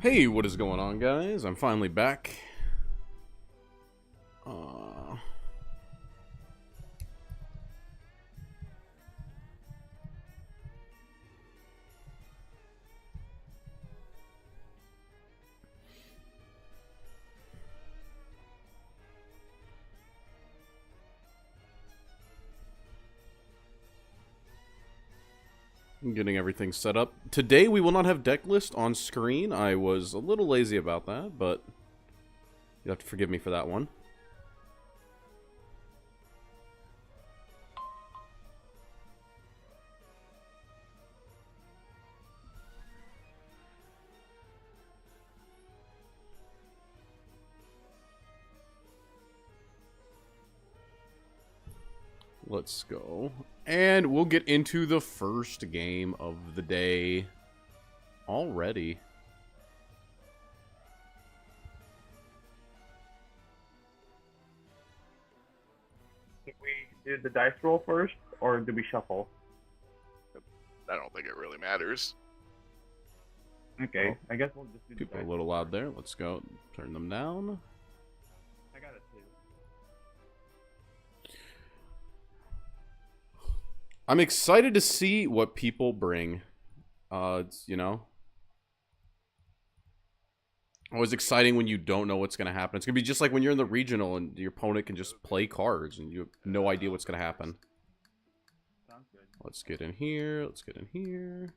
Hey, what is going on, guys? I'm finally back. I'm getting everything set up. Today we will not have deck list on screen. I was a little lazy about that, but you have to forgive me for that one. Let's go. And we'll get into the first game of the day already. Did we do the dice roll first, or did we shuffle? I don't think it really matters. Okay, I guess we'll just do the People dice a little roll loud first. there. Let's go. Turn them down. I got it too. I'm excited to see what people bring. You know, always exciting when you don't know what's going to happen. It's going to be just like when you're in the regional and your opponent can just play cards and you have no idea what's going to happen. Sounds good. Let's get in here. Let's get in here.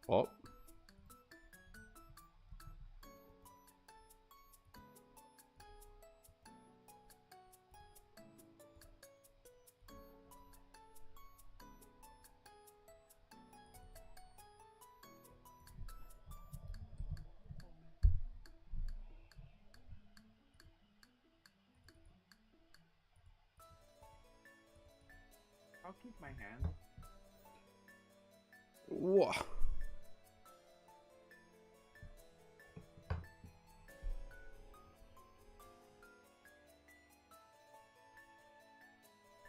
Oh. I'll keep my hand. Whoa.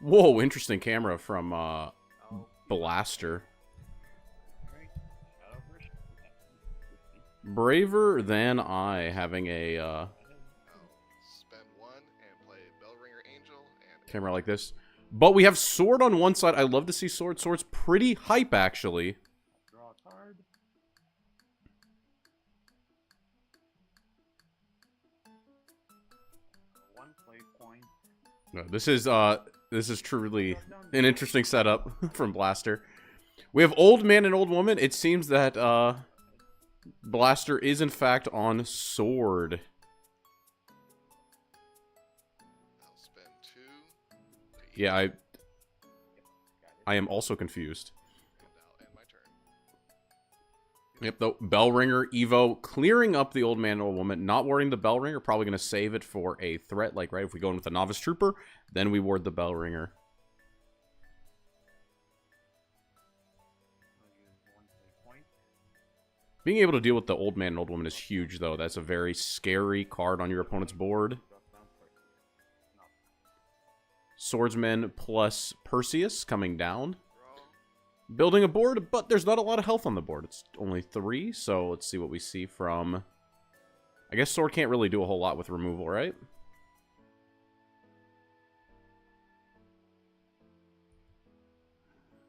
Whoa, interesting camera from Blaster. Alright, Shadowverse. Braver than I having a I'll spend one and play Bellringer Angel and camera like this. But we have Sword on one side. I love to see Sword. Sword's pretty hype, actually. Draw a card. One play point. No, this is truly an interesting setup from Blaster. We have Old Man and Old Woman. It seems that Blaster is in fact on Sword. I'll spend two. Yeah, I am also confused. And I'll end my turn. Yep, the Bellringer Evo clearing up the Old Man and Old Woman, not warding the Bellringer, probably going to save it for a threat, like, right, if we go in with the Novice Trooper, then we ward the Bellringer. I'll use one play point. Being able to deal with the Old Man and Old Woman is huge, though. That's a very scary card on your opponent's board. Drop down Perseus. No. Swordsman plus Perseus coming down. Draw. Building a board, but there's not a lot of health on the board. It's only 3, so let's see what we see from... I guess Sword can't really do a whole lot with removal, right?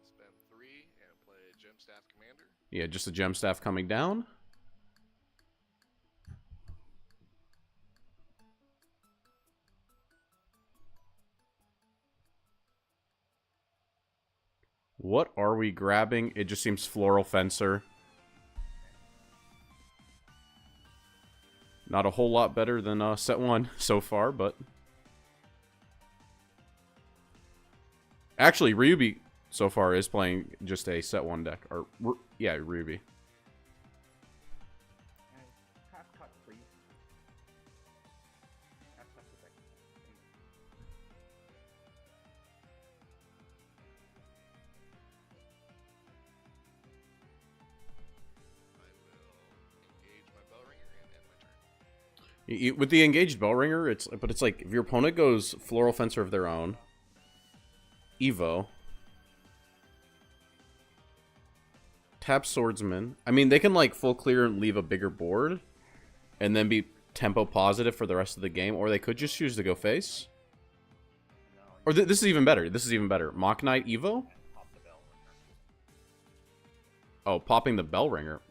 Spend three and play Gemstaff Commander. Yeah, just a Gem Staff coming down. What are we grabbing? It just seems Floral Fencer. Not a whole lot better than set 1 so far, but... Actually, Ryubi so far is playing just a set 1 deck. Or, yeah, Ryubi. Half cut, please. Half cut the deck. I will engage my Bellringer and end my turn. With the engaged Bellringer, it's like if your opponent goes Floral Fencer of their own, Evo, tap Swordsman. I mean, they can like full clear and leave a bigger board, and then be tempo positive for the rest of the game, or they could just choose to go face. Or this is even better. This is even better. Mock Knight Evo. Oh, popping the Bellringer.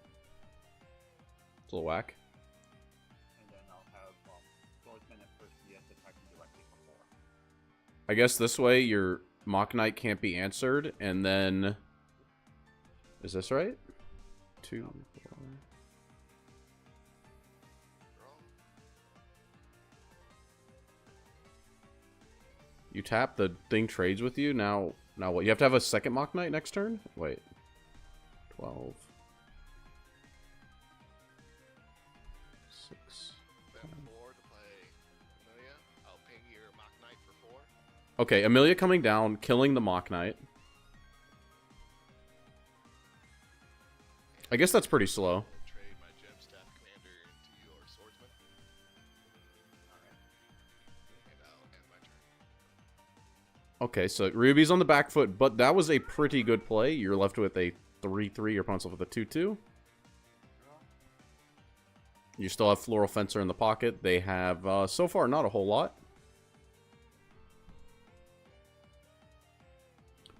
It's a little whack. I guess this way your Mock Knight can't be answered, and then... Is this right? 2, 4... You tap, the thing trades with you. Now what? You have to have a second Mock Knight next turn? Wait. 12. 6. Okay, Amelia coming down, killing the Mock Knight. I guess that's pretty slow. Trade my gem staff commander into your swordsman. And I'll end my turn. Okay, so Ruby's on the back foot, but that was a pretty good play. You're left with a 3-3, your opponent's left with a 2-2. You still have Floral Fencer in the pocket. They have, so far, not a whole lot.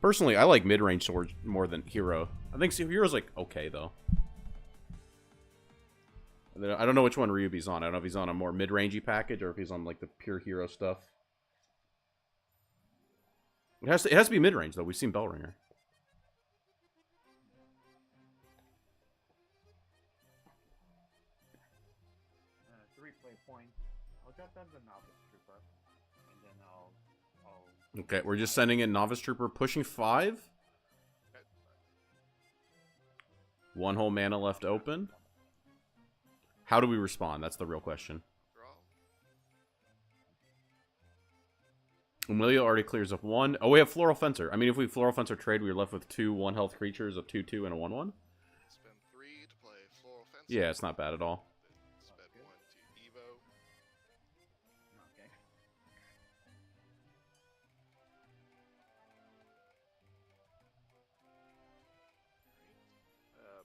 Personally, I like mid-range swords more than Hero. I think Hero's, like, okay, though. I don't know which one Ryubi's on. I don't know if he's on a more mid-rangey package or if he's on, like, the pure Hero stuff. It has to be mid-range, though. We've seen Bellringer. 3 play points. I'll drop down the Novice Trooper, and then I'll Okay, we're just sending in Novice Trooper, pushing 5. 1 whole mana left open. How do we respond? That's the real question. Amelia already clears up 1. Oh, we have Floral Fencer. I mean, if we Floral Fencer trade, we're left with 2 1-health creatures of 2/2 and a 1/1. Spend 3 to play Floral Fencer. Yeah, it's not bad at all. Spend 1 to Evo. Okay.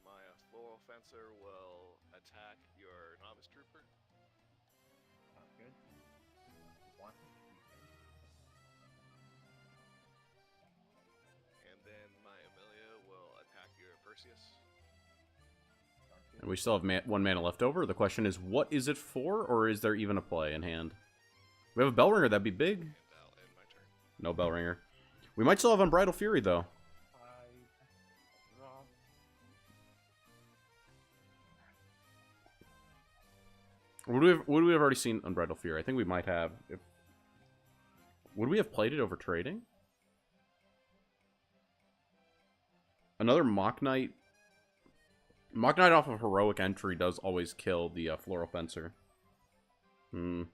My Floral Fencer will attack your Novice Trooper. Sounds good. 1. And then my Amelia will attack your Perseus. And we still have 1 mana left over. The question is, what is it for, or is there even a play in hand? We have a Bellringer, that'd be big. And I'll end my turn. No Bellringer. We might still have Unbridled Fury, though. Draw. Would we have already seen Unbridled Fury? I think we might have. Would we have played it over trading? Another Mock Knight. Mock Knight off of Heroic Entry does always kill the Floral Fencer. Hmm.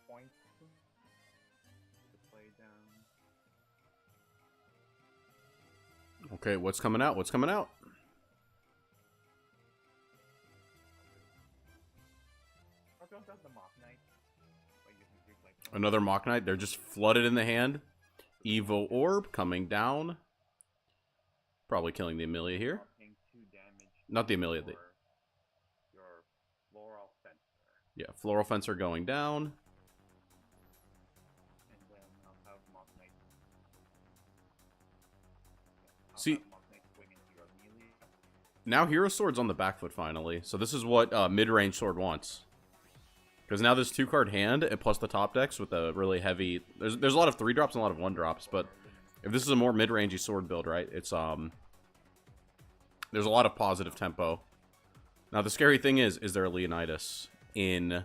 Points to play down. Okay, what's coming out? What's coming out? I'll drop down the Mock Knight. Another Mock Knight. They're just flooded in the hand. Evo Orb coming down. Probably killing the Amelia here. Not the Amelia. Your Floral Fencer. Yeah, Floral Fencer going down. See, now Hero Sword's on the back foot finally. So this is what mid-range Sword wants. Because now this 2-card hand, and plus the top decks with a really heavy... There's a lot of 3-drops and a lot of 1-drops, but if this is a more mid-rangey Sword build, right, it's... There's a lot of positive tempo. Now the scary thing is there a Leonidas in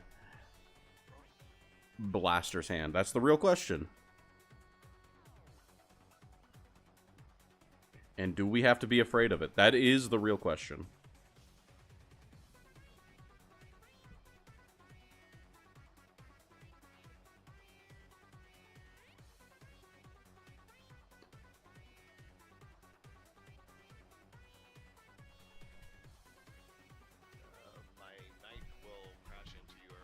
Blaster's hand? That's the real question. And do we have to be afraid of it? That is the real question. My knight will crash into your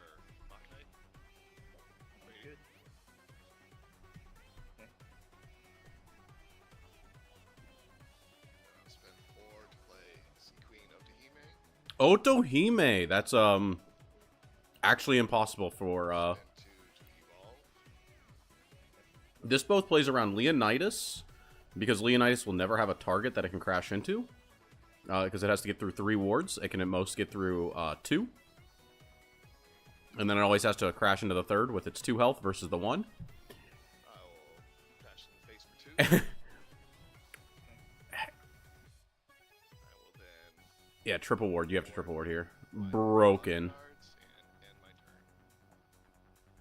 mock knight. Very good. Okay. Spend 4 to play Sea Queen Otahime. Otohime! That's, actually impossible for, Spend 2 to evolve. This both plays around Leonidas, because Leonidas will never have a target that it can crash into. Because it has to get through 3 wards. It can at most get through 2. And then it always has to crash into the 3rd with its 2 health versus the 1. I will crash in the face for 2. I will then Yeah, triple ward. You have to triple ward here. Broken. cards and end my turn.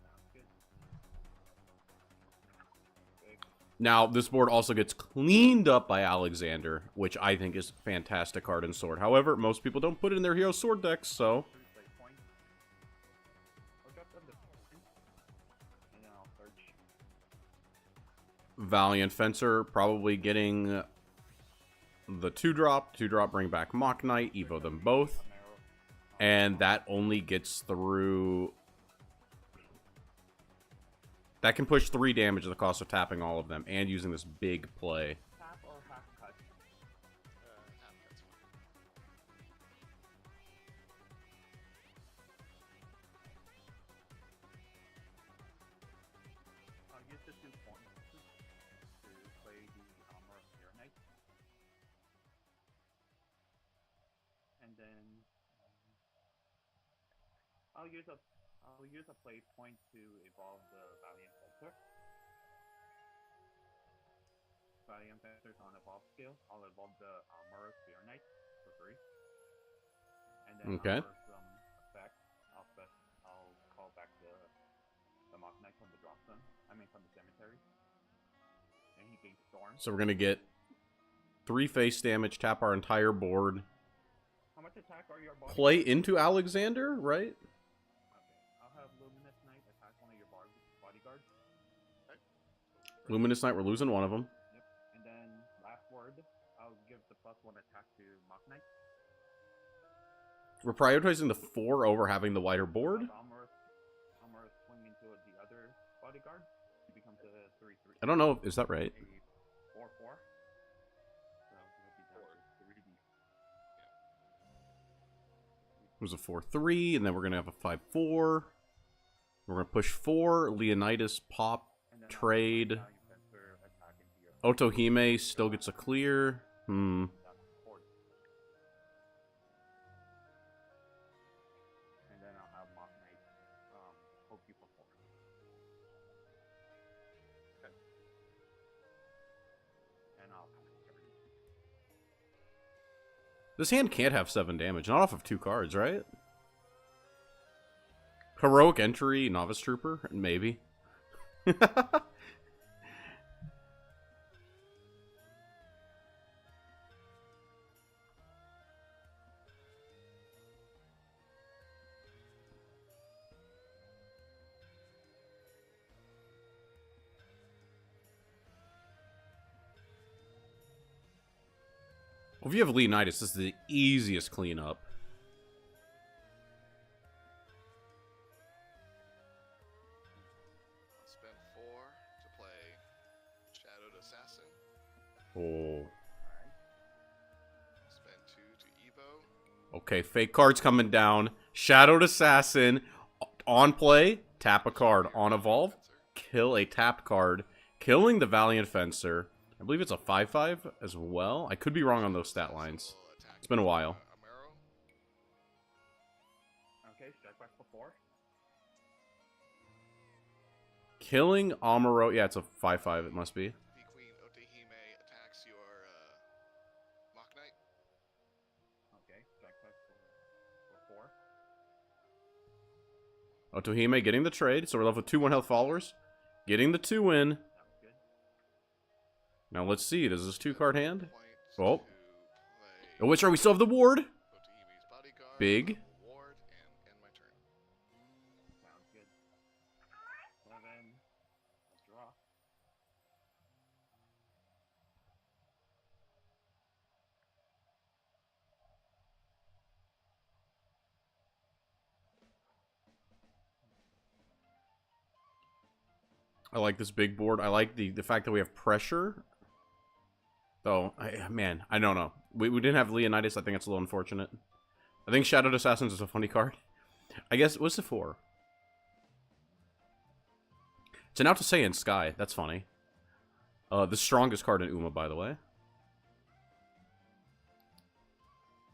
Sounds good. Okay. Now, this board also gets cleaned up by Alexander, which I think is a fantastic card in Sword. However, most people don't put it in their Hero Sword decks, so... 3 play point. I'll drop them to 4. And then I'll search. Valiant Fencer probably getting the 2-drop. 2-drop, bring back Mock Knight, Evo them both. And that only gets through... That can push 3 damage at the cost of tapping all of them and using this big play. Tap or half cut. Half that's fine. I'll use the 2 points to play the armor of your knight. And then I'll use a play point to evolve the Valiant Fencer. Valiant Fencer's on evolve skill. I'll evolve the armor of your knight for 3. And then Okay. for some effect, I'll call back the Mock Knight from the drop zone. I mean from the cemetery. And he gains Storm. So we're going to get 3 face damage, tap our entire board, How much attack are your body? play into Alexander, right? Okay. I'll have Luminous Knight attack one of your bodyguards. Luminous Knight, we're losing one of them. Yep. And then last word, I'll give the +1 attack to Mock Knight. We're prioritizing the 4 over having the wider board. Armor swing into the other bodyguard. It becomes a 3/3. I don't know. Is that right? A 4/4. So it'll be down to 3D. It was a 4-3, and then we're going to have a 5-4. We're going to push 4. Leonidas, pop, And then trade. I'll have Valiant Fencer attack into your Otohime still gets a clear. down to 4. And then I'll have Mock Knight poke you for 4. Okay. And I'll pass everything. This hand can't have 7 damage. Not off of 2 cards, right? Heroic Entry, Novice Trooper? Maybe. Well, if you have Leonidas, this is the easiest cleanup. I'll spend 4 to play Shadowed Assassin. Oh. Spend 2 to Evo. Okay, fake cards coming down. Shadowed Assassin. On play, tap a card. On evolve, kill a tapped card. Killing the Valiant Fencer. I believe it's a 5/5 as well. I could be wrong on those stat lines. It's been a while. Amaro. Okay, strike back for 4. Killing Amaro. Yeah, it's a 5/5. It must be. Sea Queen Otahime attacks your Mock Knight. Okay, strike back for 4. Otohime getting the trade, so we're left with 2 1-health followers. Getting the 2 win. Sounds good. Now let's see, does this 2-card hand? Points Oh. to play Oh, which are we still have the ward? Otohime's bodyguard, Big. ward, and end my turn. Sounds good. 11. A draw. I like this big board. I like the fact that we have pressure. Though, man, I don't know. We didn't have Leonidas. I think it's a little unfortunate. I think Shadowed Assassins is a funny card. I guess, what's it for? It's an Out to Say in Sky. That's funny. The strongest card in Uma, by the way.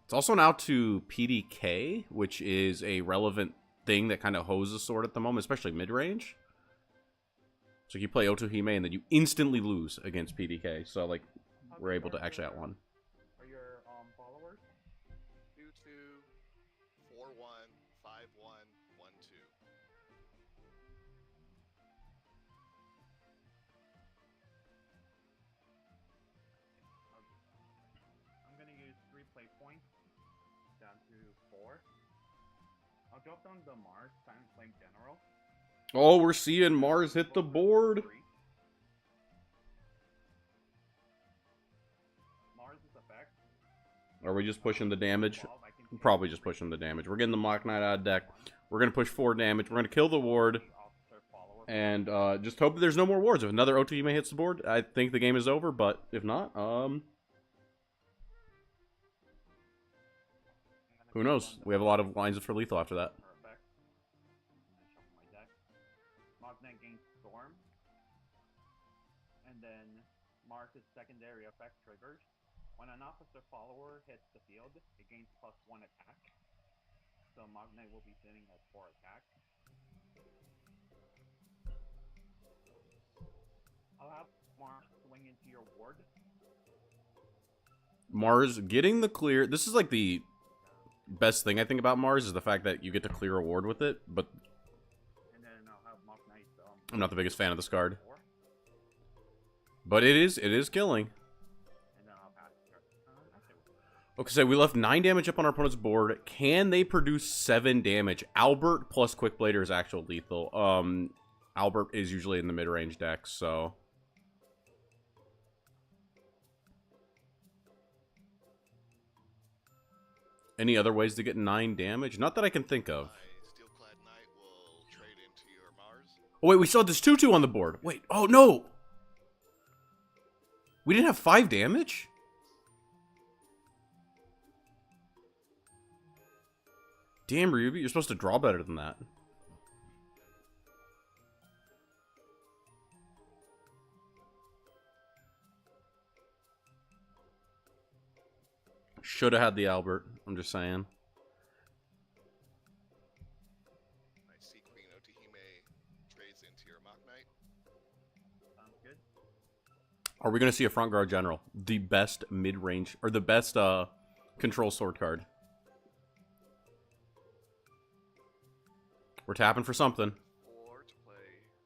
It's also an out to PDK, which is a relevant thing that kind of hoses sword at the moment, especially mid-range. So you play Otohime and then you instantly lose against PDK. So, like, we're able to actually outrun. Are your followers? 2-2, 4-1, 5-1, 1-2. I'm gonna use 3 play points down to 4. I'll drop down the Mars, time playing general. Oh, we're seeing Mars hit the board. 3. Mars' effect. Are we just pushing the damage? 12, I can Probably just pushing the damage. We're getting the Mock Knight out of deck. We're going to push 4 damage. We're going to kill the ward. officer follower. And just hope that there's no more wards. If another Otohime hits the board, I think the game is over. But if not, who knows? We have a lot of lines for lethal after that. Perfect. I'm gonna shuffle my deck. Magnet gains Storm. And then Mars' secondary effect triggers. When an officer follower hits the field, it gains +1 attack. So Magnet will be sitting at 4 attack. I'll have Mars swing into your ward. Mars getting the clear. This is like the best thing I think about Mars is the fact that you get to clear a ward with it. But And then I'll have Magnet. I'm not the biggest fan of this card. 4. But it is killing. And then I'll pass. Actually, Okay, so we left 9 damage up on our opponent's board. Can they produce 7 damage? Albert plus Quick Blader is actual lethal. Albert is usually in the mid-range deck, so... Any other ways to get 9 damage? Not that I can think of. My Steelclad Knight will trade into your Mars. Oh, wait, we still had this 2-2 on the board. Wait, oh, no! We didn't have 5 damage? Damn, Ryubi, you're supposed to draw better than that. Should have had the Albert, I'm just saying. My Sea Queen Otohime trades into your Mock Knight. sounds good. Are we going to see a front guard general? The best mid-range, or the best control sword card. We're tapping for something. 4 to play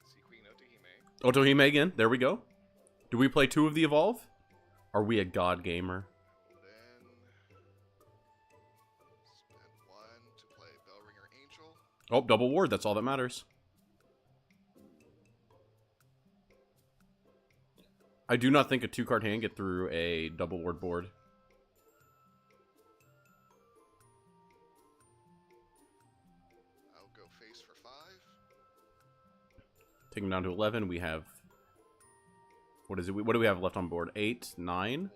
Sea Queen Otohime. Otohime again. There we go. Do we play 2 of the Evolve? Are we a god gamer? Then spend 1 to play Bellringer Angel. Oh, double ward. That's all that matters. I do not think a 2-card hand get through a double ward board. I'll go face for 5. Take him down to 11. We have... What is it? What do we have left on board? 8, 9? Ward.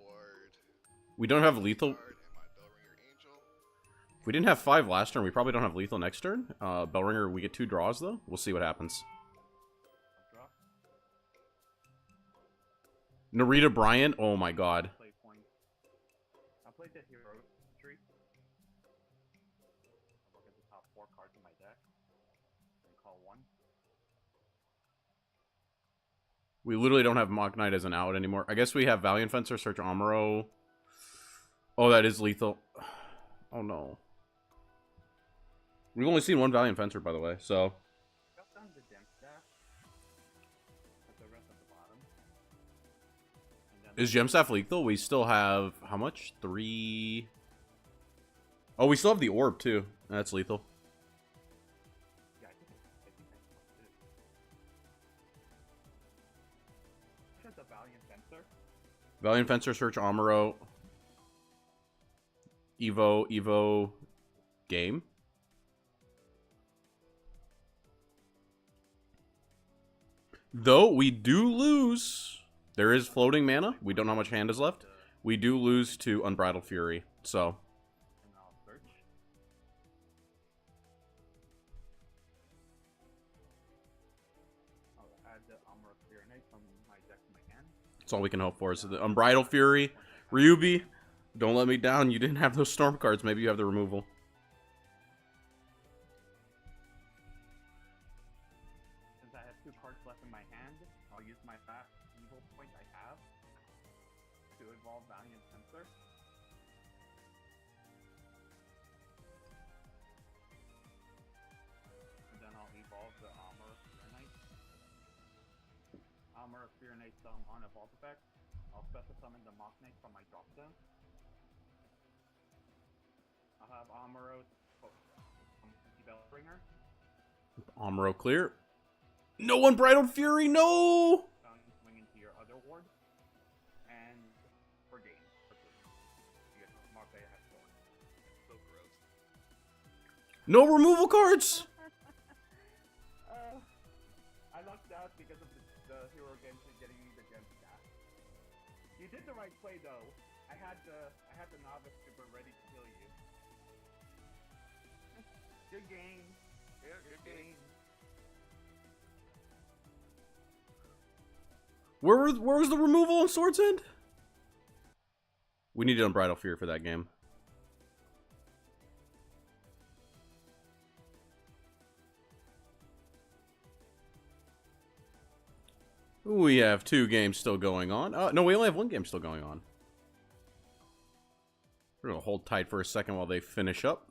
We don't have lethal... Card and my Bellringer Angel. If we didn't have 5 last turn, we probably don't have lethal next turn. Bellringer, we get 2 draws, though. We'll see what happens. I'll draw. Narita Bryant? Oh my god. Play points. I'll play the hero tree. I'll look at the top 4 cards in my deck. And call 1. We literally don't have Mock Knight as an out anymore. I guess we have Valiant Fencer, Search Amuro. Oh, that is lethal. Oh no. We've only seen 1 Valiant Fencer, by the way, so... Is Gemstaff lethal? We still have, how much? 3... Oh, we still have the orb, too. That's lethal. Yeah, I think I do. Just a Valiant Fencer. Valiant Fencer, Search, Amuro. Evo, game. Though, we do lose. There is floating mana. We don't know how much hand is left. We do lose to Unbridled Fury, so... And I'll search. I'll add the Armor of Tyranny from my deck to my hand. That's all we can hope for is the Unbridled Fury. Ryubi, don't let me down. You didn't have those storm cards. Maybe you have the removal. Since I have 2 cards left in my hand, I'll use my last evil point I have to evolve Valiant Fencer. And then I'll evolve the Armor of Tyranny. Armor of Tyranny summon on evolve effect. I'll special summon the Mock Knight from my drop zone. I'll have Amuro from Bellbringer. Amuro clear. No Unbridled Fury, no! Swing into your other ward. And for game. You get Mock Knight has 4. So gross. No removal cards! I lucked out because of the hero Genshin getting me the gem staff. You did the right play though. I had the novice super ready to kill you. Good game. Yeah, good game. Where was the removal on Swords End? We needed Unbridled Fury for that game. We have 2 games still going on. No, we only have 1 game still going on. We're gonna hold tight for a second while they finish up.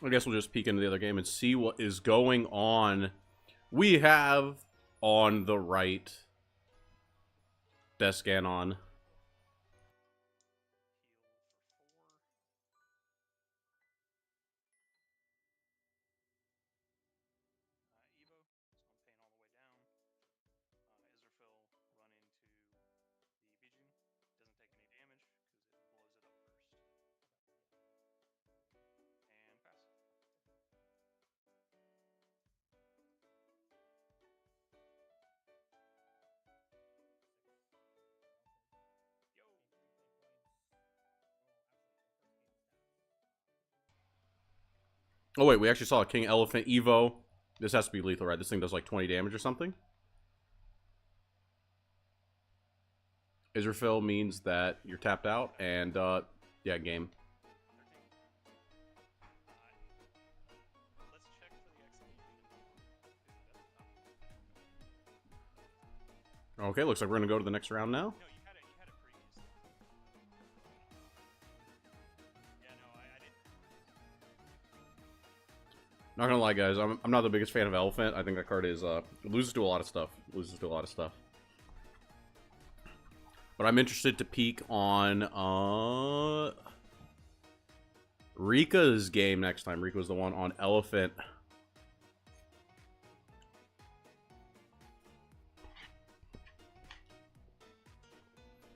I guess we'll just peek into the other game and see what is going on. We have on the right Desganon. Oh wait, we actually saw a King Elephant Evo. This has to be lethal, right? This thing does like 20 damage or something. Israfil means that you're tapped out, and yeah, game. Okay, looks like we're gonna go to the next round now. Not gonna lie, guys. I'm not the biggest fan of Elephant. I think that card is loses to a lot of stuff. Loses to a lot of stuff. But I'm interested to peek on Rika's game next time. Rika was the one on Elephant.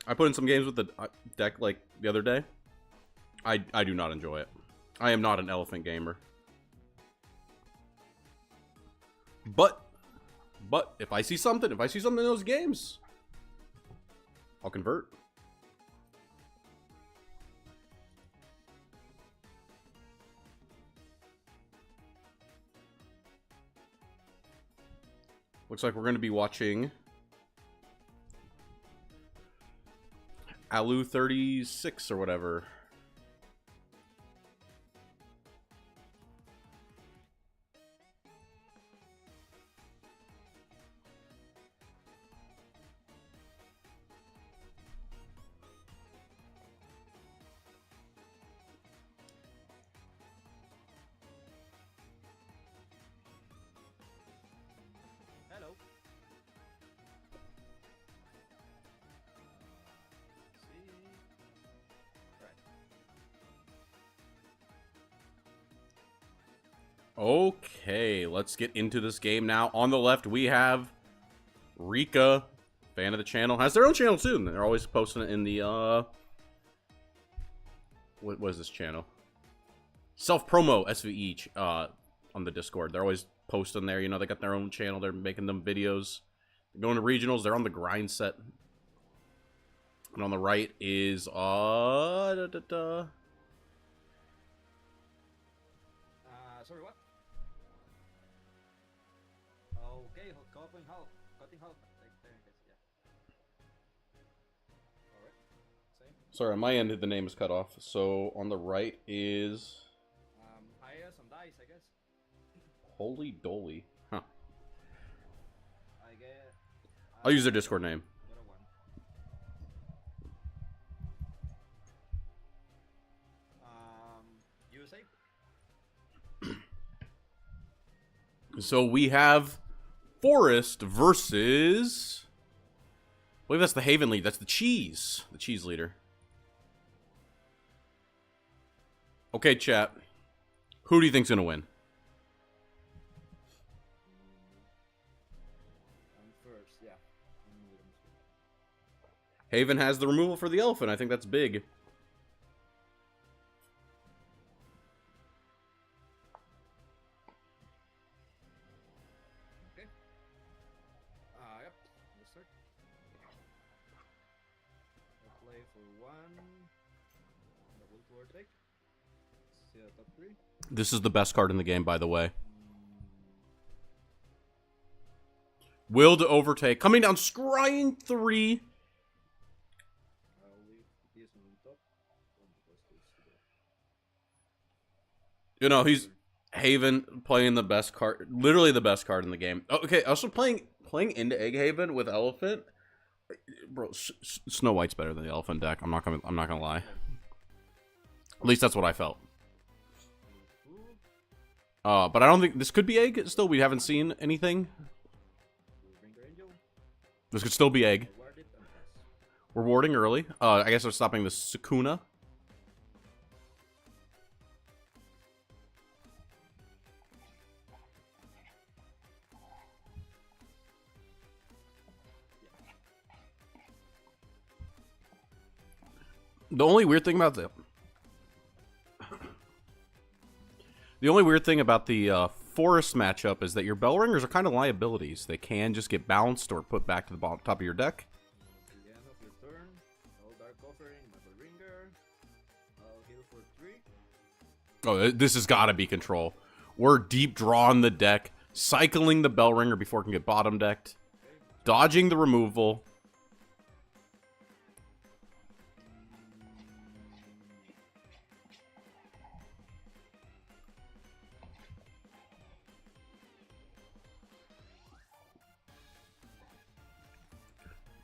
I put in some games with the deck like the other day. I do not enjoy it. I am not an Elephant gamer. But if I see something in those games, I'll convert. Looks like we're going to be watching Alu 36 or whatever. Hello. See. Right. Okay, let's get into this game now. On the left, we have Rika, fan of the channel. Has their own channel, too. They're always posting it in the, what was this channel? Self-promo SVE, on the Discord. They're always posting there. You know, they got their own channel. They're making them videos. They're going to regionals. They're on the grind set. And on the right is, Sorry, what? Okay, cutting half. Cutting half. There it is, yeah. Alright. Same. sorry, on my end, the name is cut off. So on the right is Hire some dice, I guess. Holy Dolly. Huh. I get. I'll use their Discord name. Got a 1. USA. So we have Forest versus, I believe that's the Haven lead. That's the cheese leader. Okay, chat. Who do you think's gonna win? I'm first, yeah. Haven has the removal for the elephant. I think that's big. Okay. Yep. Let's start. I'll play for 1. Double tour deck. See a top 3. This is the best card in the game, by the way. Will to overtake. Coming down, scrying 3. I'll leave this one on top. You know, he's Haven playing the best card, literally the best card in the game. Oh, okay, also playing into Egg Haven with Elephant. Bro, Snow White's better than the Elephant deck. I'm not gonna lie. At least that's what I felt. But I don't think this could be Egg. Still, we haven't seen anything. This could still be Egg. We're warding early. I guess we're stopping the Sukuna. The only weird thing about the Forest matchup is that your bell ringers are kind of liabilities. They can just get bounced or put back to the top of your deck. At the end of your turn, all dark offering, double ringer. I'll heal for 3. Oh, this has got to be control. We're deep drawing the deck, cycling the bell ringer before it can get bottom decked, dodging the removal.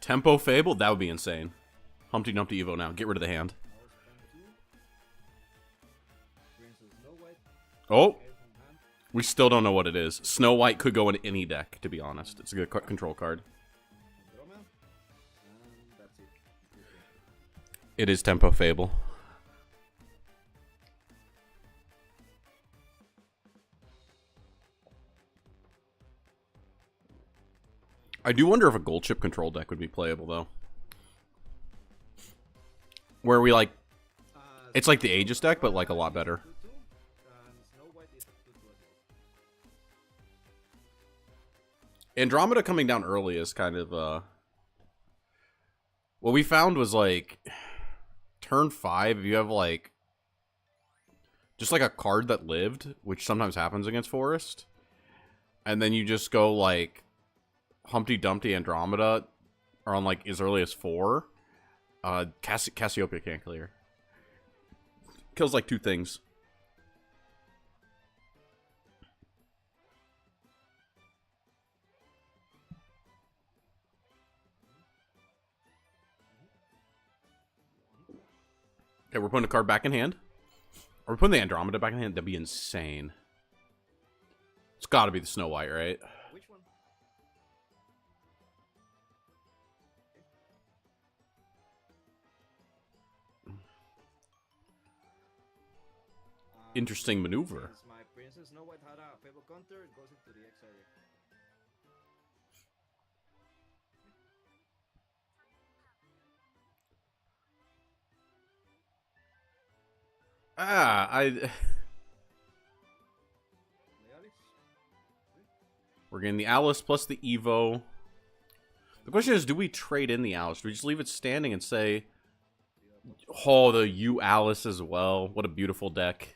Tempo Fable? That would be insane. Humpty Dumpty Evo now. Get rid of the hand. I'll spend 2. Princess Snow White. Oh! Okay, from hand. We still don't know what it is. Snow White could go in any deck, to be honest. It's a good control card. Andromeda, and that's it. It is Tempo Fable. I do wonder if a gold chip control deck would be playable, though. Where we, like... It's like the Aegis deck, but, like, a lot better. Andromeda coming down early is kind of, what we found was, like... Turn 5, if you have, like... Just, like, a card that lived, which sometimes happens against Forest. And then you just go, like... Humpty Dumpty Andromeda are on, like, as early as 4. Cassiopeia can't clear. Kills, like, 2 things. Okay, we're putting a card back in hand. Are we putting the Andromeda back in hand? That'd be insane. It's gotta be the Snow White, right? Which one? Interesting maneuver. Since my Princess Snow White had a Fable counter, it goes into the X area. Ah, We're getting the Alice plus the Evo. The question is, do we trade in the Alice? Do we just leave it standing and say, oh, the U Alice as well? What a beautiful deck.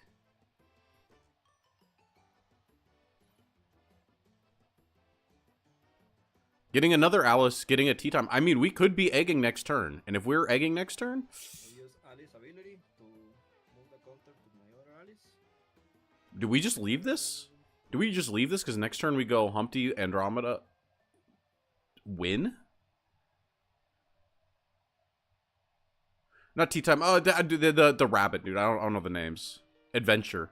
Getting another Alice, getting a tea time. I mean, we could be egging next turn. And if we're egging next turn... I use Alice's ability to move the counter to my other Alice. Do we just leave this? Do we just leave this? Because next turn we go Humpty, Andromeda. Win? Not tea time. Oh, the rabbit, dude. I don't know the names. Adventure.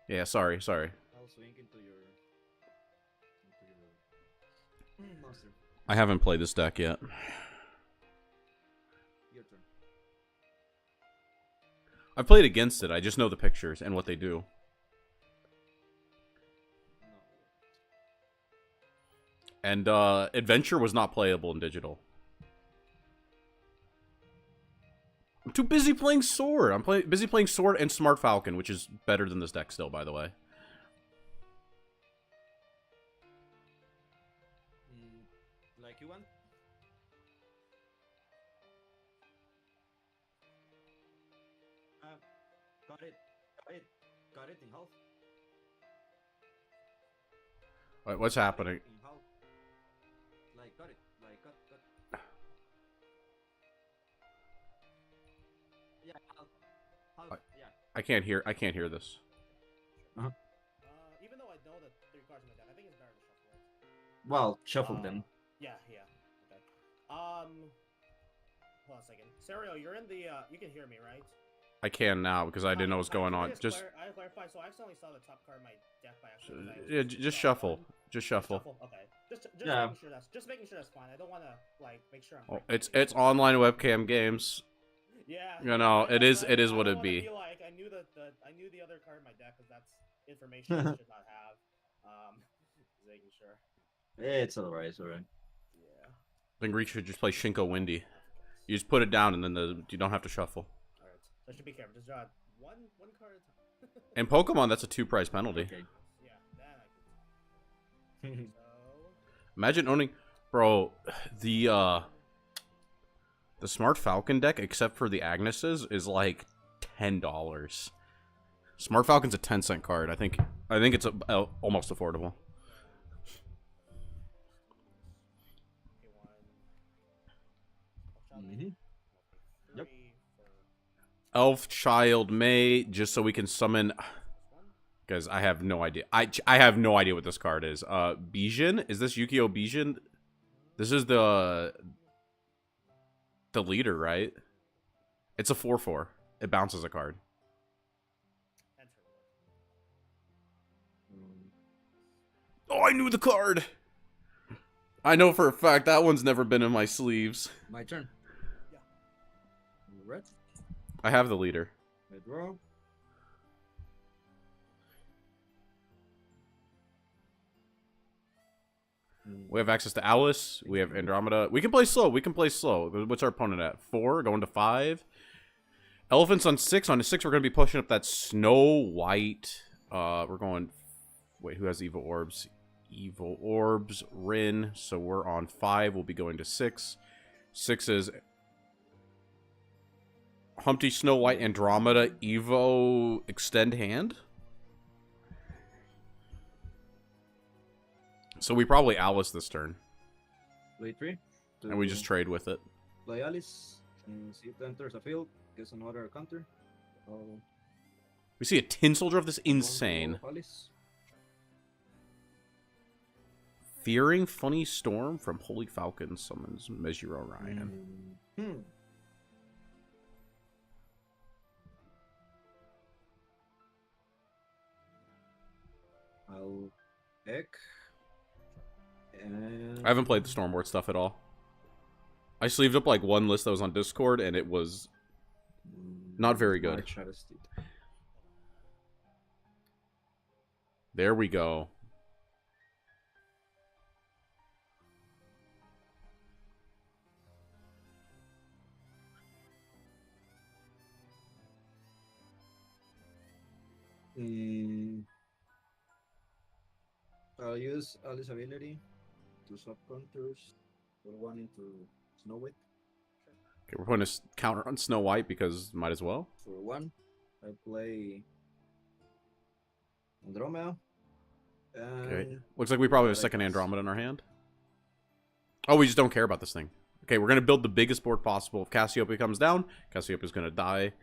Yeah, sorry. I'll swing into your monster. I haven't played this deck yet. Your turn. I've played against it. I just know the pictures and what they do. And Adventure was not playable in digital. I'm too busy playing Sword. I'm busy playing Sword and Smart Falcon, which is better than this deck still, by the way. Like you want? Got it in half. Wait, what's happening? In half. Like got it. Like got. Yeah, half. Yeah. I can't hear this. Even though I know that 3 cards in my deck, I think it's better to shuffle it. Well, shuffle them. Yeah. Okay. Hold on a second. Serio, you're in the. You can hear me, right? I can now because I didn't know what was going on. Just I clarify. So I accidentally saw the top card of my deck by accident. yeah, just shuffle. Just shuffle. Okay. Just Yeah. making sure that's fine. I don't want to like make sure I'm. Oh, it's online webcam games. Yeah. You know, it is what I it don't wanna be. Like I knew the other card in my deck because that's information I should not have. Just making sure. It's alright. It's alright. Yeah. I think we should just play Shinko Windy. You just put it down and then you don't have to shuffle. All right. So I should be careful. Just draw one card at a time. In Pokemon, that's a 2-price penalty. Okay. Yeah. Then I can. So. Imagine owning, bro. The Smart Falcon deck, except for the Agnes's, is like $10. Smart Falcon's a 10-cent card. I think it's almost affordable. Yep. Elf Child May, just so we can summon. Guys, I have no idea. I have no idea what this card is. Bijan? Is this Yu-Gi-Oh! Bijan? This is the leader, right? It's a 4/4. It bounces a card. Oh, I knew the card! I know for a fact that one's never been in my sleeves. My turn. Yeah. Red. I have the leader. I draw. We have access to Alice. We have Andromeda. We can play slow. We can play slow. What's our opponent at? 4? Going to 5. Elephants on 6. On 6, we're going to be pushing up that Snow White. We're going... Wait, who has Evil Orbs? Evil Orbs, Rune. So we're on 5. We'll be going to 6. 6 is... Humpty, Snow White, Andromeda, Evo, Extend Hand. So we probably Alice this turn. Play 3. And we just trade with it. Play Alice. And see it enters the field. Gets another counter. Oh, We see a Tin Soldier of this insane. Alice. Fearing Funny Storm from Holy Falcon summons Measure Orion. I'll pick. And I haven't played the Stormboard stuff at all. I sleeved up like one list that was on Discord, and it was not very good. March Harvested. There we go. I'll use Alice's ability to swap counters. Put one into Snow White. Okay, we're putting a counter on Snow White because might as well. For 1, I play Andromeda. Okay. Looks like we probably have a second Andromeda in our hand. Oh, we just don't care about this thing. Okay, we're going to build the biggest board possible. If Cassiopeia comes down, Cassiopeia's going to die.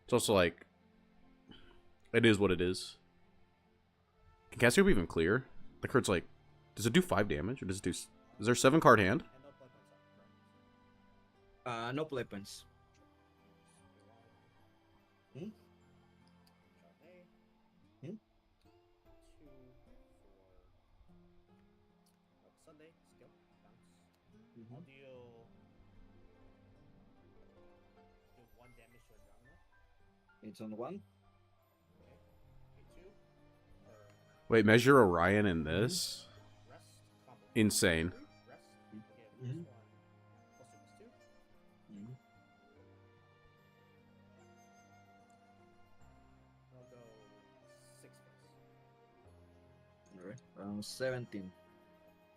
It's also like... It is what it is. Can Cassiopeia even clear? The card's like... Does it do 5 damage? Or does it do... Is there a 7-card hand? No play points. Hmm? Hmm? Sunday, skill, bounce. Mhm. I'll deal 1 damage to Andromeda. It's on 1. Okay. Pay 2. Or Wait, Measure Orion in this? rest. Combo. Insane. Rest. Give this Mhm. one +2/+2. I'll go 6 face. Alright. Round 17.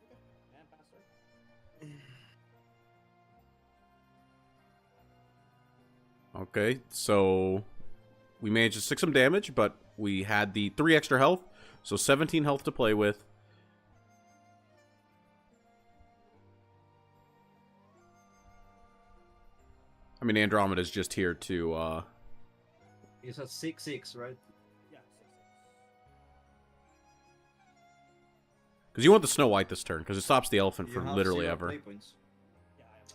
Okay. And passer. Okay, so... We managed to stick some damage, but we had the 3 extra health. So 17 health to play with. I mean, Andromeda's just here to, It's a 6/6, right? Yeah, 6/6. Because you want the Snow White this turn, because it stops the elephant You for have literally 0 ever. play points. Yeah, I have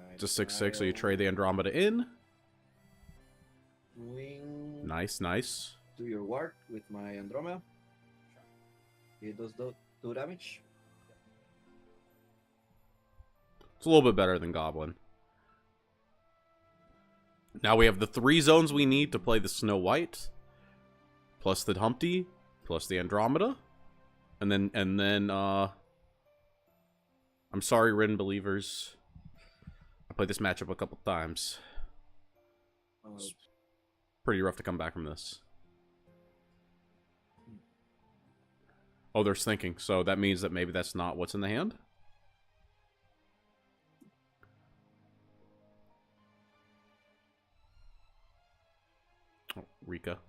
no It's a 6/6, so you trade the Andromeda in. Wing Nice, nice. to your ward with my Andromeda. It does 2 damage. It's a little bit better than Goblin. Now we have the 3 zones we need to play the Snow White, plus the Humpty, plus the Andromeda, and then I'm sorry, Rune believers. I played this matchup a couple times. Pretty rough to come back from this. Oh, there's thinking, so that means that maybe that's not what's in the hand? Oh, Rika.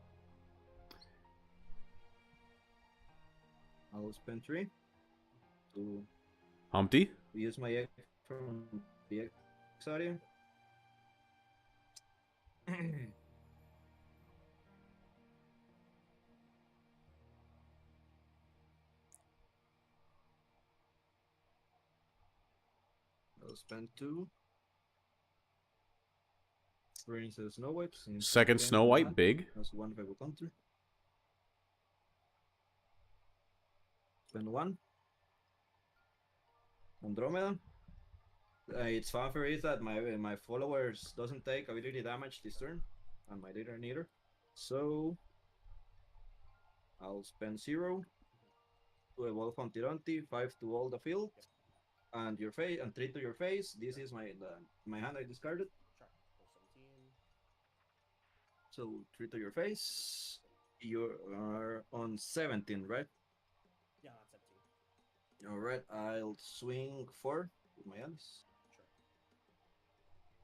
I'll spend 3 to Humpty? use my egg from the X area. I'll spend 2. Brings the Snow White. since 2nd 10 Snow for White, 1. big. That's 1 if I will counter. spend 1. Andromeda. Its fanfare is that my followers doesn't take ability damage this turn, and my leader neither. So I'll spend 0 to evolve on Tiranti, 5 to all the field, and your face, and 3 to your face. This is my hand I discarded. Sure. Full 17. So 3 to your face. You are on 17, right? Yeah, not 17. All right. I'll swing 4 with my hands. Sure.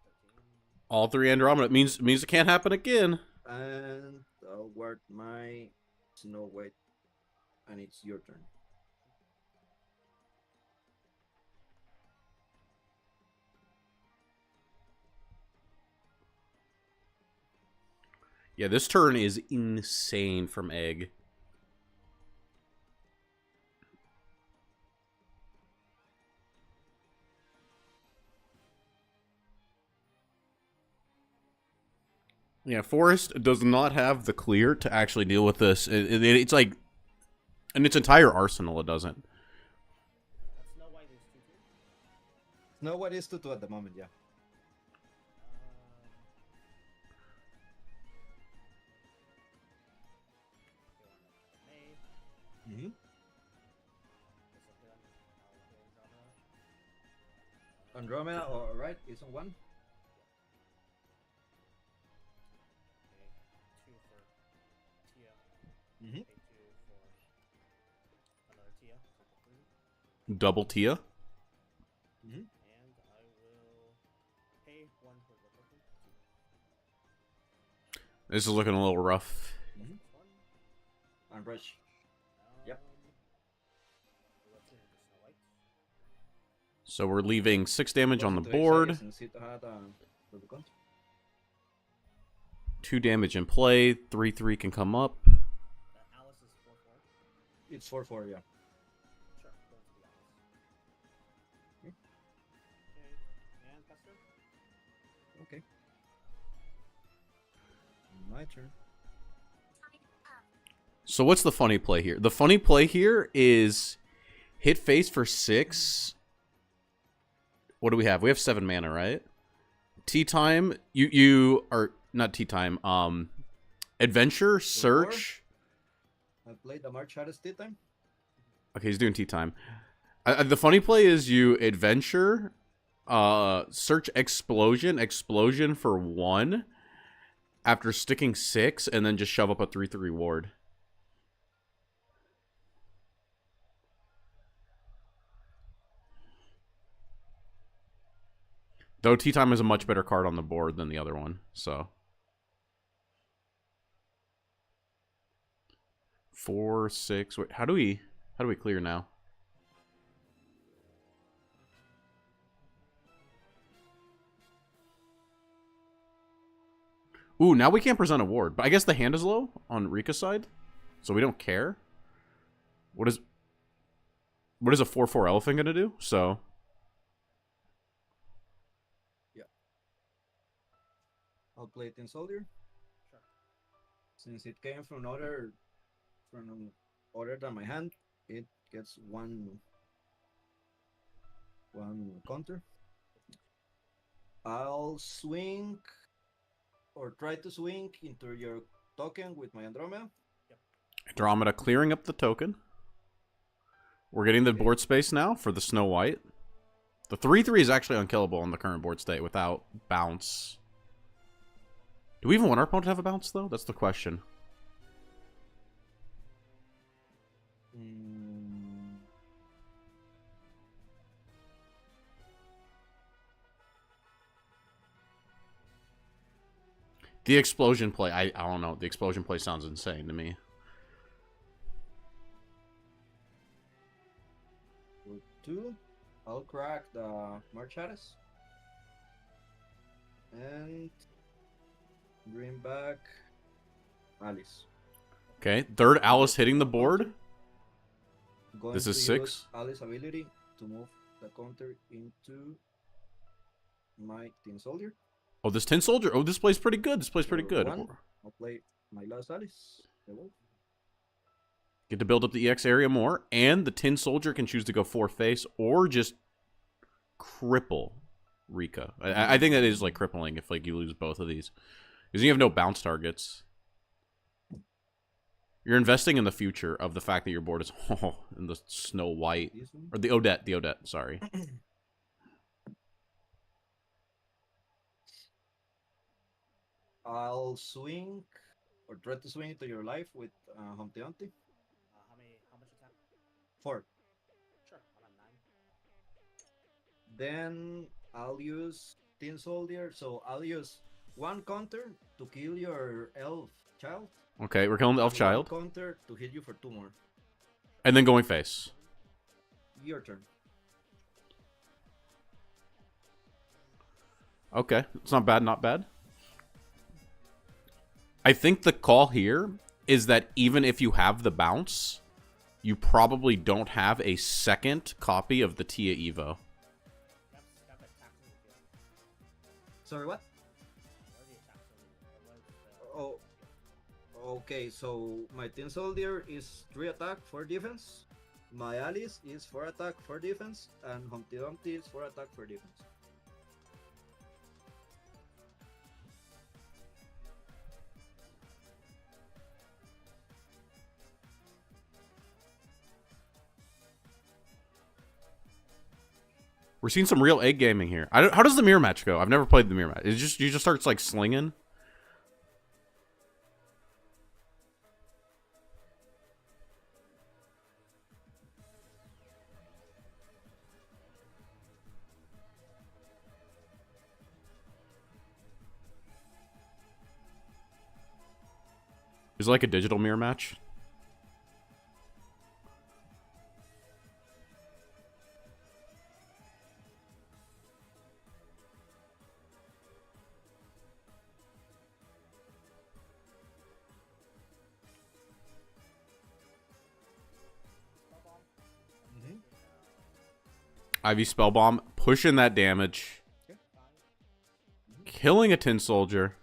13. All 3 Andromeda means it can't happen again. And I'll ward my Snow White, and it's your turn. Yeah, this turn is insane from Egg. Yeah, Forest does not have the clear to actually deal with this. It's like, in its entire arsenal, it doesn't. Snow White is 2-2. Snow White is 2-2 at the moment, yeah. Mm-hmm. Andromeda, all right, it's on 1. Okay, 2 for Tia. Mm-hmm. Pay 2 for another Tia. So 3. Double Tia. Mm-hmm. And I will pay 1 for the token. 2. This is looking a little rough. Mm-hmm. 1. And Rush. Yep. Let's into Snow White. So we're leaving 6 damage on the Wasn't too board. excited since it had, the counter. 2 damage in play. 3/3 can come up. Alice is 4-4. It's 4-4, yeah. Sure, go to the Alice. Okay. Okay, and Pester? Okay. My turn. So what's the funny play here? The funny play here is hit face for 6. What do we have? We have 7 mana, right? Tea time. You are not tea time. Adventure, search. I played the March Hardest tea time. Okay, he's doing tea time. The funny play is you adventure, search explosion for 1 after sticking 6, and then just shove up a 3/3 ward. Though Tea Time is a much better card on the board than the other one, so. 4, 6. Wait, how do we clear now? Ooh, now we can't present a ward, but I guess the hand is low on Rika's side, so we don't care. What is a 4/4 elephant gonna do? So. I'll play Tin Soldier. Sure. Since it came from other than my hand, it gets one counter. I'll swing or try to swing into your token with my Andromeda. Andromeda clearing up the token. We're getting the board space now for the Snow White. The 3/3 is actually unkillable on the current board state without bounce. Do we even want our opponent to have a bounce, though? That's the question. The explosion play, I don't know. The explosion play sounds insane to me. For 2, I'll crack the Marchadas. And bring back Alice. Okay, third Alice hitting the board. Going This is to 6. use Alice's ability to move the counter into my Tin Soldier. Oh, this Tin Soldier. Oh, this plays pretty good. This plays pretty For good. 1, I'll play my last Alice. The wolf. Get to build up the EX area more, and the Tin Soldier can choose to go 4 face or just cripple Rika. I think that is like crippling if like you lose both of these. Because you have no bounce targets. You're investing in the future of the fact that your board is in the Snow White. Or the Odette, sorry. I'll swing or try to swing to your life with Humpty Dumpty. How much attack? 4. Sure, I'm at 9. Then I'll use Tin Soldier. So I'll use 1 counter to kill your elf child. Okay, we're killing the elf and child. 1 counter to hit you for 2 more. And then going face. Your turn. Okay, it's not bad, not bad. I think the call here is that even if you have the bounce, you probably don't have a second copy of the Tia Evo. Sorry, what? Oh, okay. So my Tin Soldier is 3 attack, 4 defense. My Alice is 4 attack, 4 defense, and Humpty Dumpty is 4 attack, 4 defense. We're seeing some real egg gaming here. How does the mirror match go? I've never played the mirror match. You just starts like slinging. Is it like a digital mirror match? Ivy Spellbomb, pushing that damage. Killing a Tin Soldier.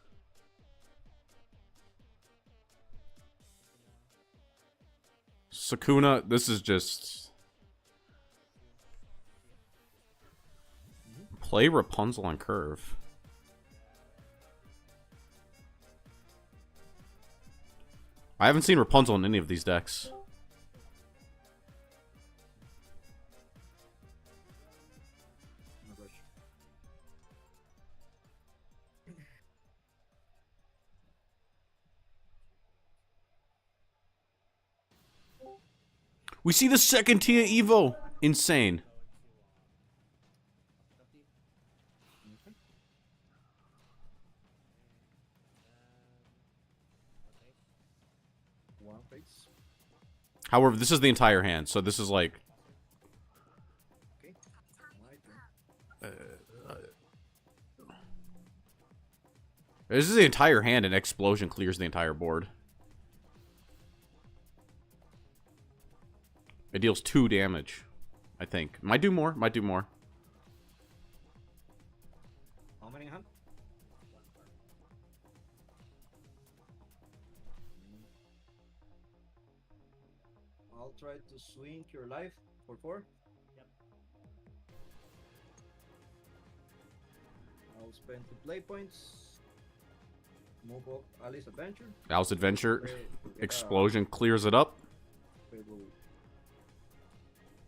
Sakuna, this is just... Play Rapunzel on curve. I haven't seen Rapunzel in any of these decks. We see the second Tia Evo. Insane. One face. However, this is the entire hand, so this is like... Okay. My turn. This is the entire hand, and Explosion clears the entire board. It deals 2 damage, I think. Might do more, might do more. How many hand? I'll try to swing your life for 4. Yep. I'll spend 2 play points. Move up Alice Adventure. Alice Adventure, Play- Explosion clears it up. Favorable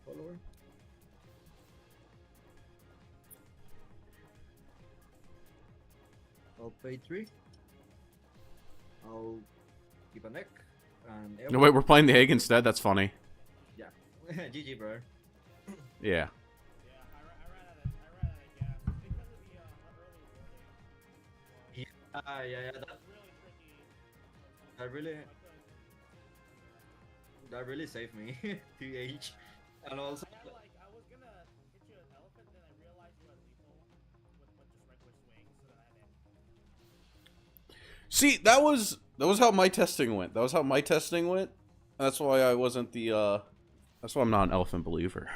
follower. I'll pay 3. I'll keep a neck. And No, wait, we're playing the egg instead? That's funny. Yeah. GG, bro. Yeah. Yeah, I ran out of gas because of the early warning. Yeah. It was really tricky. That really, I couldn't- that really saved me. TH. And also, I had, like, I was gonna hit you with an elephant, then I realized you had lethal with just regular swings, so then I had to. See, that was how my testing went. That was how my testing went. That's why I wasn't the, that's why I'm not an elephant believer.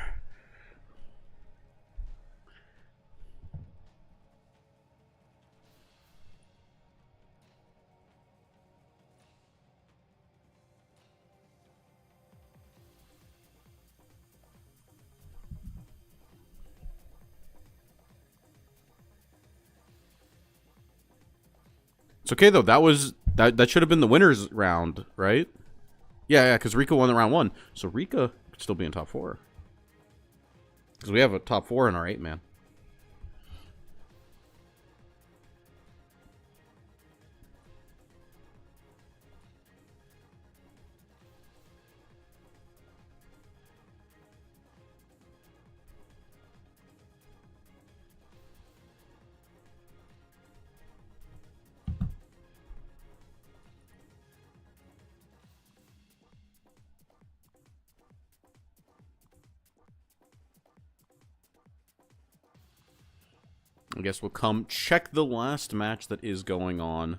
It's okay though. That should have been the winners round, right? Yeah, because Rika won the round 1, so Rika could still be in top 4. Because we have a top 4 in our 8-man. I guess we'll come check the last match that is going on.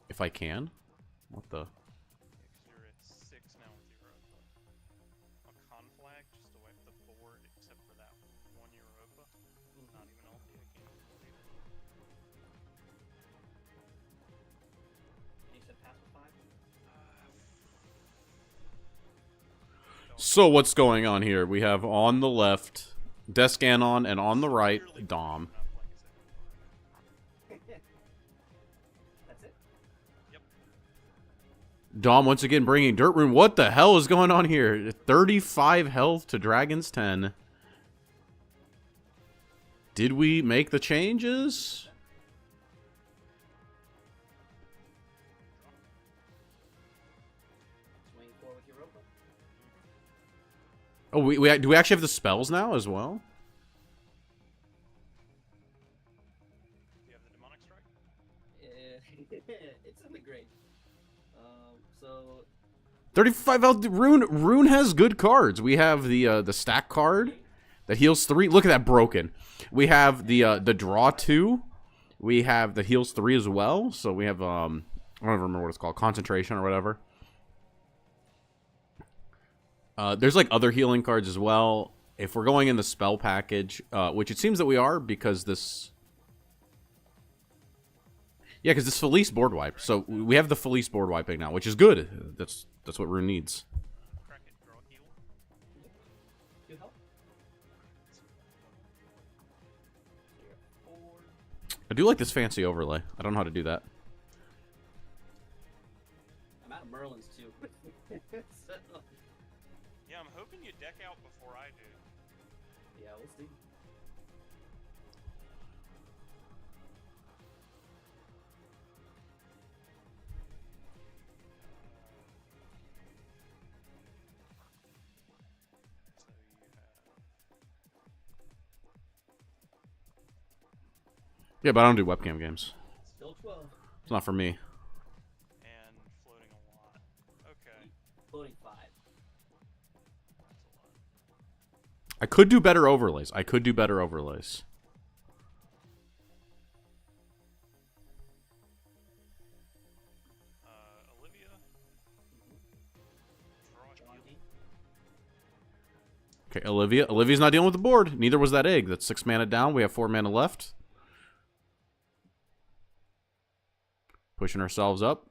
If I can. What the? You're at 6 now with Europa. A conflag just to wipe the board, except for that one Europa. Not even ulti, I can't believe it. And you said pass with 5? So what's going on here? We have on the left Descanon and on the right Dom. That's it? Dom once again bringing Dirt Rune. What the hell is going on here? 35 health to Dragon's 10. Did we make the changes? Swing 4 with Europa? Oh, do we actually have the spells now as well? Do you have the demonic strike? It's in the grade. So 35 health. Rune has good cards. We have the stack card that heals 3. Look at that broken. We have the draw 2. We have the heals 3 as well. So we have I don't remember what it's called, concentration or whatever. There's like other healing cards as well. If we're going in the spell package, which it seems that we are because this. Yeah, because this Felice board wipe. So we have the Felice board wiping now, which is good. That's what Rune needs. Crack it, draw heal. 2 health? So you're at 4. I do like this fancy overlay. I don't know how to do that. I'm out of Merlin's too. So, Yeah, I'm hoping you deck out before I do. yeah, we'll see. So you have Yeah, but I don't do webcam games. Still 12. It's not for me. and floating a lot. Okay, Floating 5. that's a lot. I could do better overlays. Olivia. Draw John heal. D. Okay, Olivia. Olivia's not dealing with the board. Neither was that egg. That's 6 mana down. We have 4 mana left. Pushing ourselves up.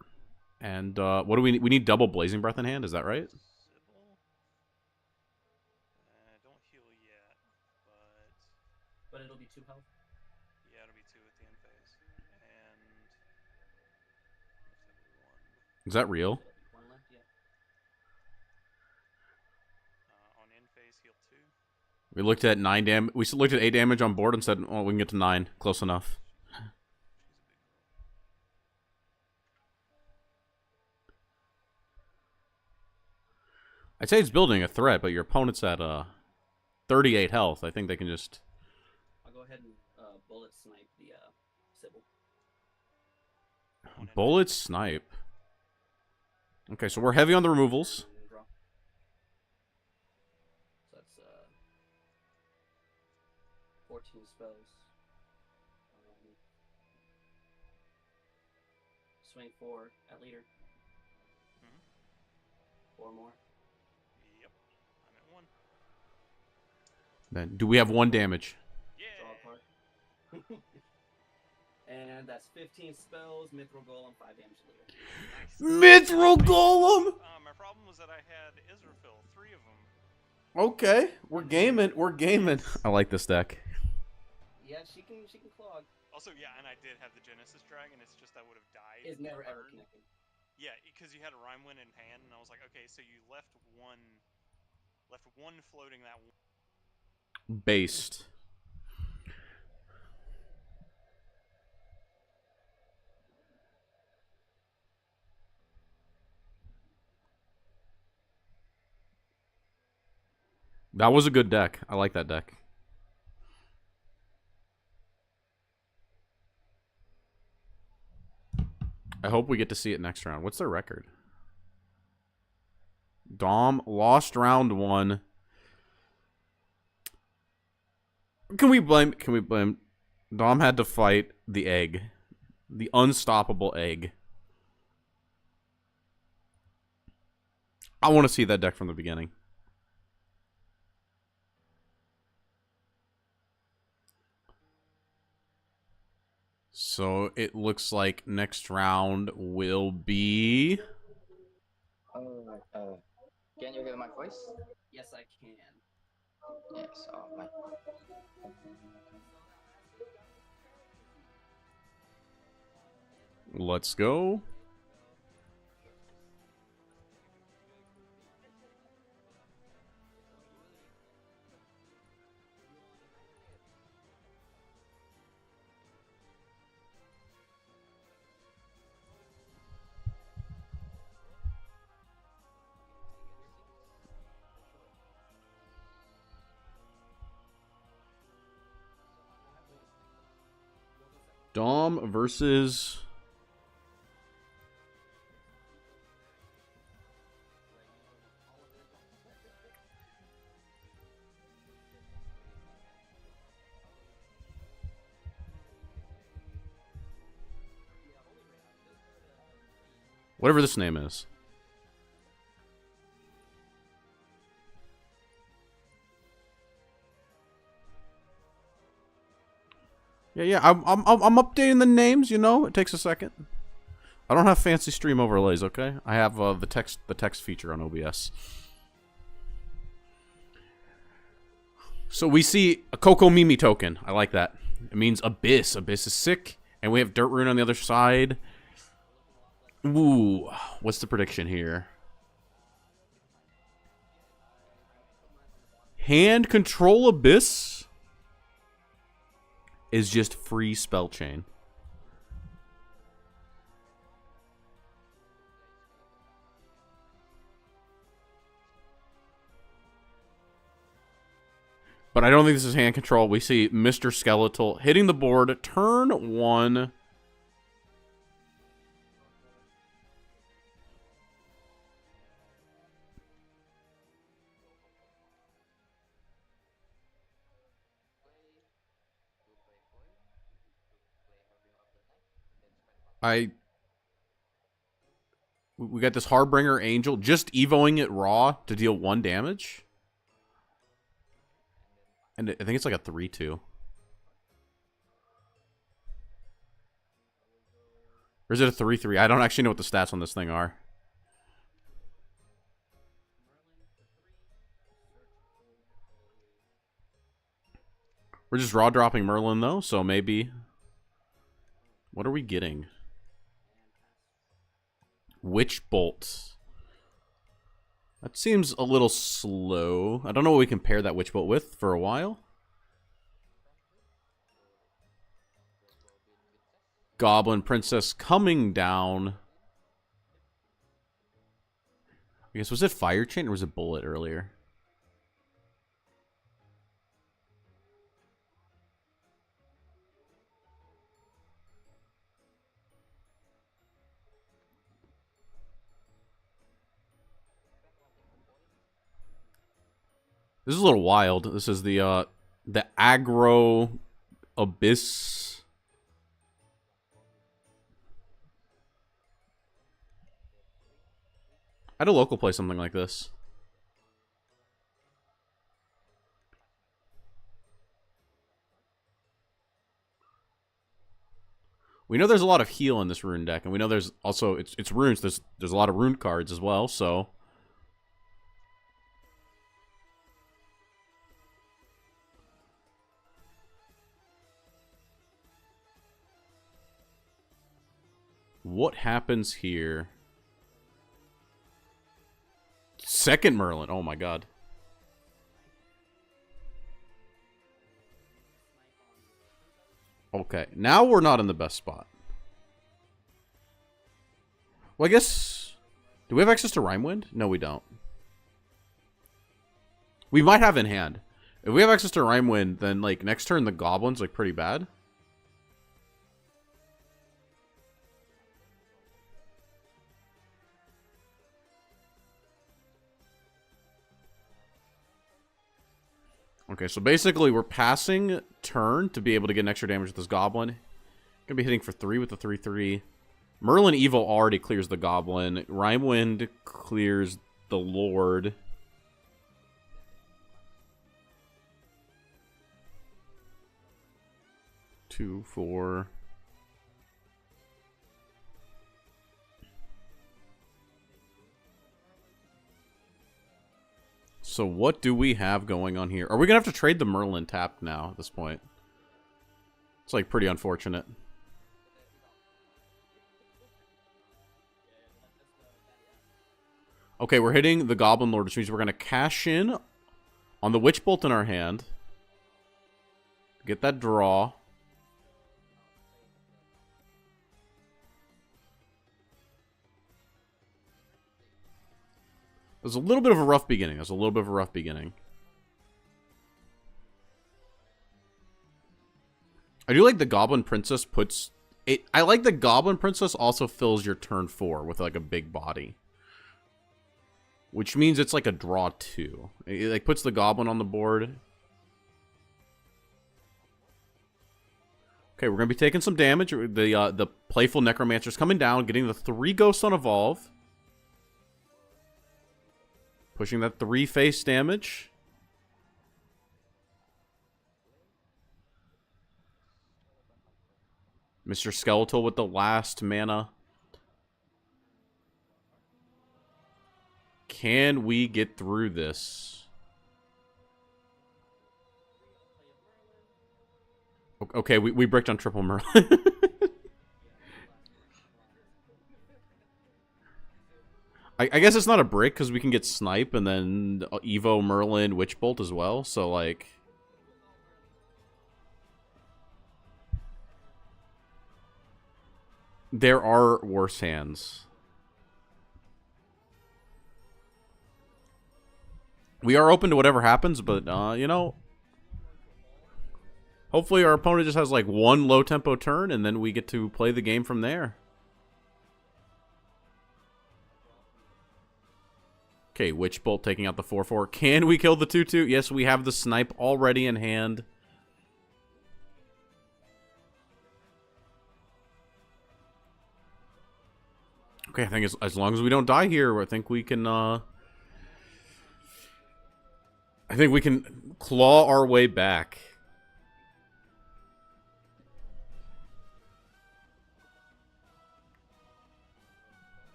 And what do we need? We need double Blazing Breath in hand. Is that right? Sybil. Don't heal yet, But it'll be 2 health. yeah, it'll be 2 at the end phase. And Is that real? 1 left, yeah. on end phase heal 2. We looked at 9 damage. We looked at 8 damage on board and said, "Oh, we can get to 9. Close enough." I'd say it's building a threat, but your opponent's at 38 health. I think they can just. I'll go ahead and bullet snipe the Sybil. Bullet snipe. Okay, so we're heavy on the removals. And draw. So that's 14 spells. Swing 4 at leader. Mhm. 4 more. Yep, I'm at 1. Then do we have 1 damage? Yeah. Draw a card. And that's 15 spells, Mithril Golem, 5 damage to leader. Mithril Golem. My problem was that I had Israfil, 3 of them. Okay, we're gaming. I like this deck. Yeah, she can clog. Also, yeah, and I did have the Genesis Dragon. It's just I would have died. It's never ever burned. connected. Yeah, because you had a Rhymewind in hand, and I was like, okay, so you left one floating that one. Based. That was a good deck. I like that deck. I hope we get to see it next round. What's their record? Dom lost round 1. Can we blame Dom had to fight the egg. The unstoppable egg. I want to see that deck from the beginning. So it looks like next round will be... Can you hear my voice? Yes, I can. Yes, oh my. Let's go. Dom versus... whatever this name is. Yeah. I'm updating the names. You know, it takes a second. I don't have fancy stream overlays. Okay, I have the text feature on OBS. So we see a Coco Mimi token. I like that. It means Abyss. Abyss is sick, and we have Dirt Rune on the other side. Ooh, what's the prediction here? Hand Control Abyss is just free spell chain. But I don't think this is hand control. We see Mr. Skeletal hitting the board turn 1. We got this Harbinger Angel just evoing it raw to deal 1 damage. And I think it's like a 3/2. Or is it a 3/3? I don't actually know what the stats on this thing are. We're just raw dropping Merlin though, so maybe... what are we getting? Witch Bolt. That seems a little slow. I don't know what we can pair that Witch Bolt with for a while. Goblin Princess coming down. I guess, was it Fire Chain or was it Bullet earlier? This is a little wild. This is the aggro Abyss. I'd a local play something like this. We know there's a lot of heal in this rune deck, and we know there's also it's runes. There's a lot of rune cards as well, so What happens here? Second Merlin. Oh my god. Okay, now we're not in the best spot. Well, I guess... Do we have access to Rime Wind? No, we don't. We might have in hand. If we have access to Rime Wind, then, like, next turn the Goblin's, like, pretty bad. Okay, so basically we're passing turn to be able to get an extra damage with this Goblin. Gonna be hitting for 3 with the 3/3. Merlin Evil already clears the Goblin. Rime Wind clears the Lord. Two, 4. So what do we have going on here? Are we going to have to trade the Merlin tapped now at this point? It's like pretty unfortunate. Okay, we're hitting the Goblin Lord, which means we're going to cash in on the Witch Bolt in our hand. Get that draw. It was a little bit of a rough beginning. I do like the Goblin Princess puts... I like the Goblin Princess also fills your turn 4 with like a big body. Which means it's like a draw 2. It like puts the Goblin on the board. Okay, we're going to be taking some damage. The Playful Necromancer's coming down, getting the 3 Ghosts on Evolve. Pushing that 3 face damage. Mr. Skeletal with the last mana. Can we get through this? Okay, we bricked on triple Merlin. I guess it's not a brick because we can get Snipe and then Evo, Merlin, Witch Bolt as well. So, like... There are worse hands. We are open to whatever happens, but, you know... Hopefully our opponent just has, like, one low-tempo turn, and then we get to play the game from there. Okay, Witch Bolt taking out the 4/4. Can we kill the 2/2? Yes, we have the Snipe already in hand. Okay, I think as long as we don't die here, I think we can, I think we can claw our way back.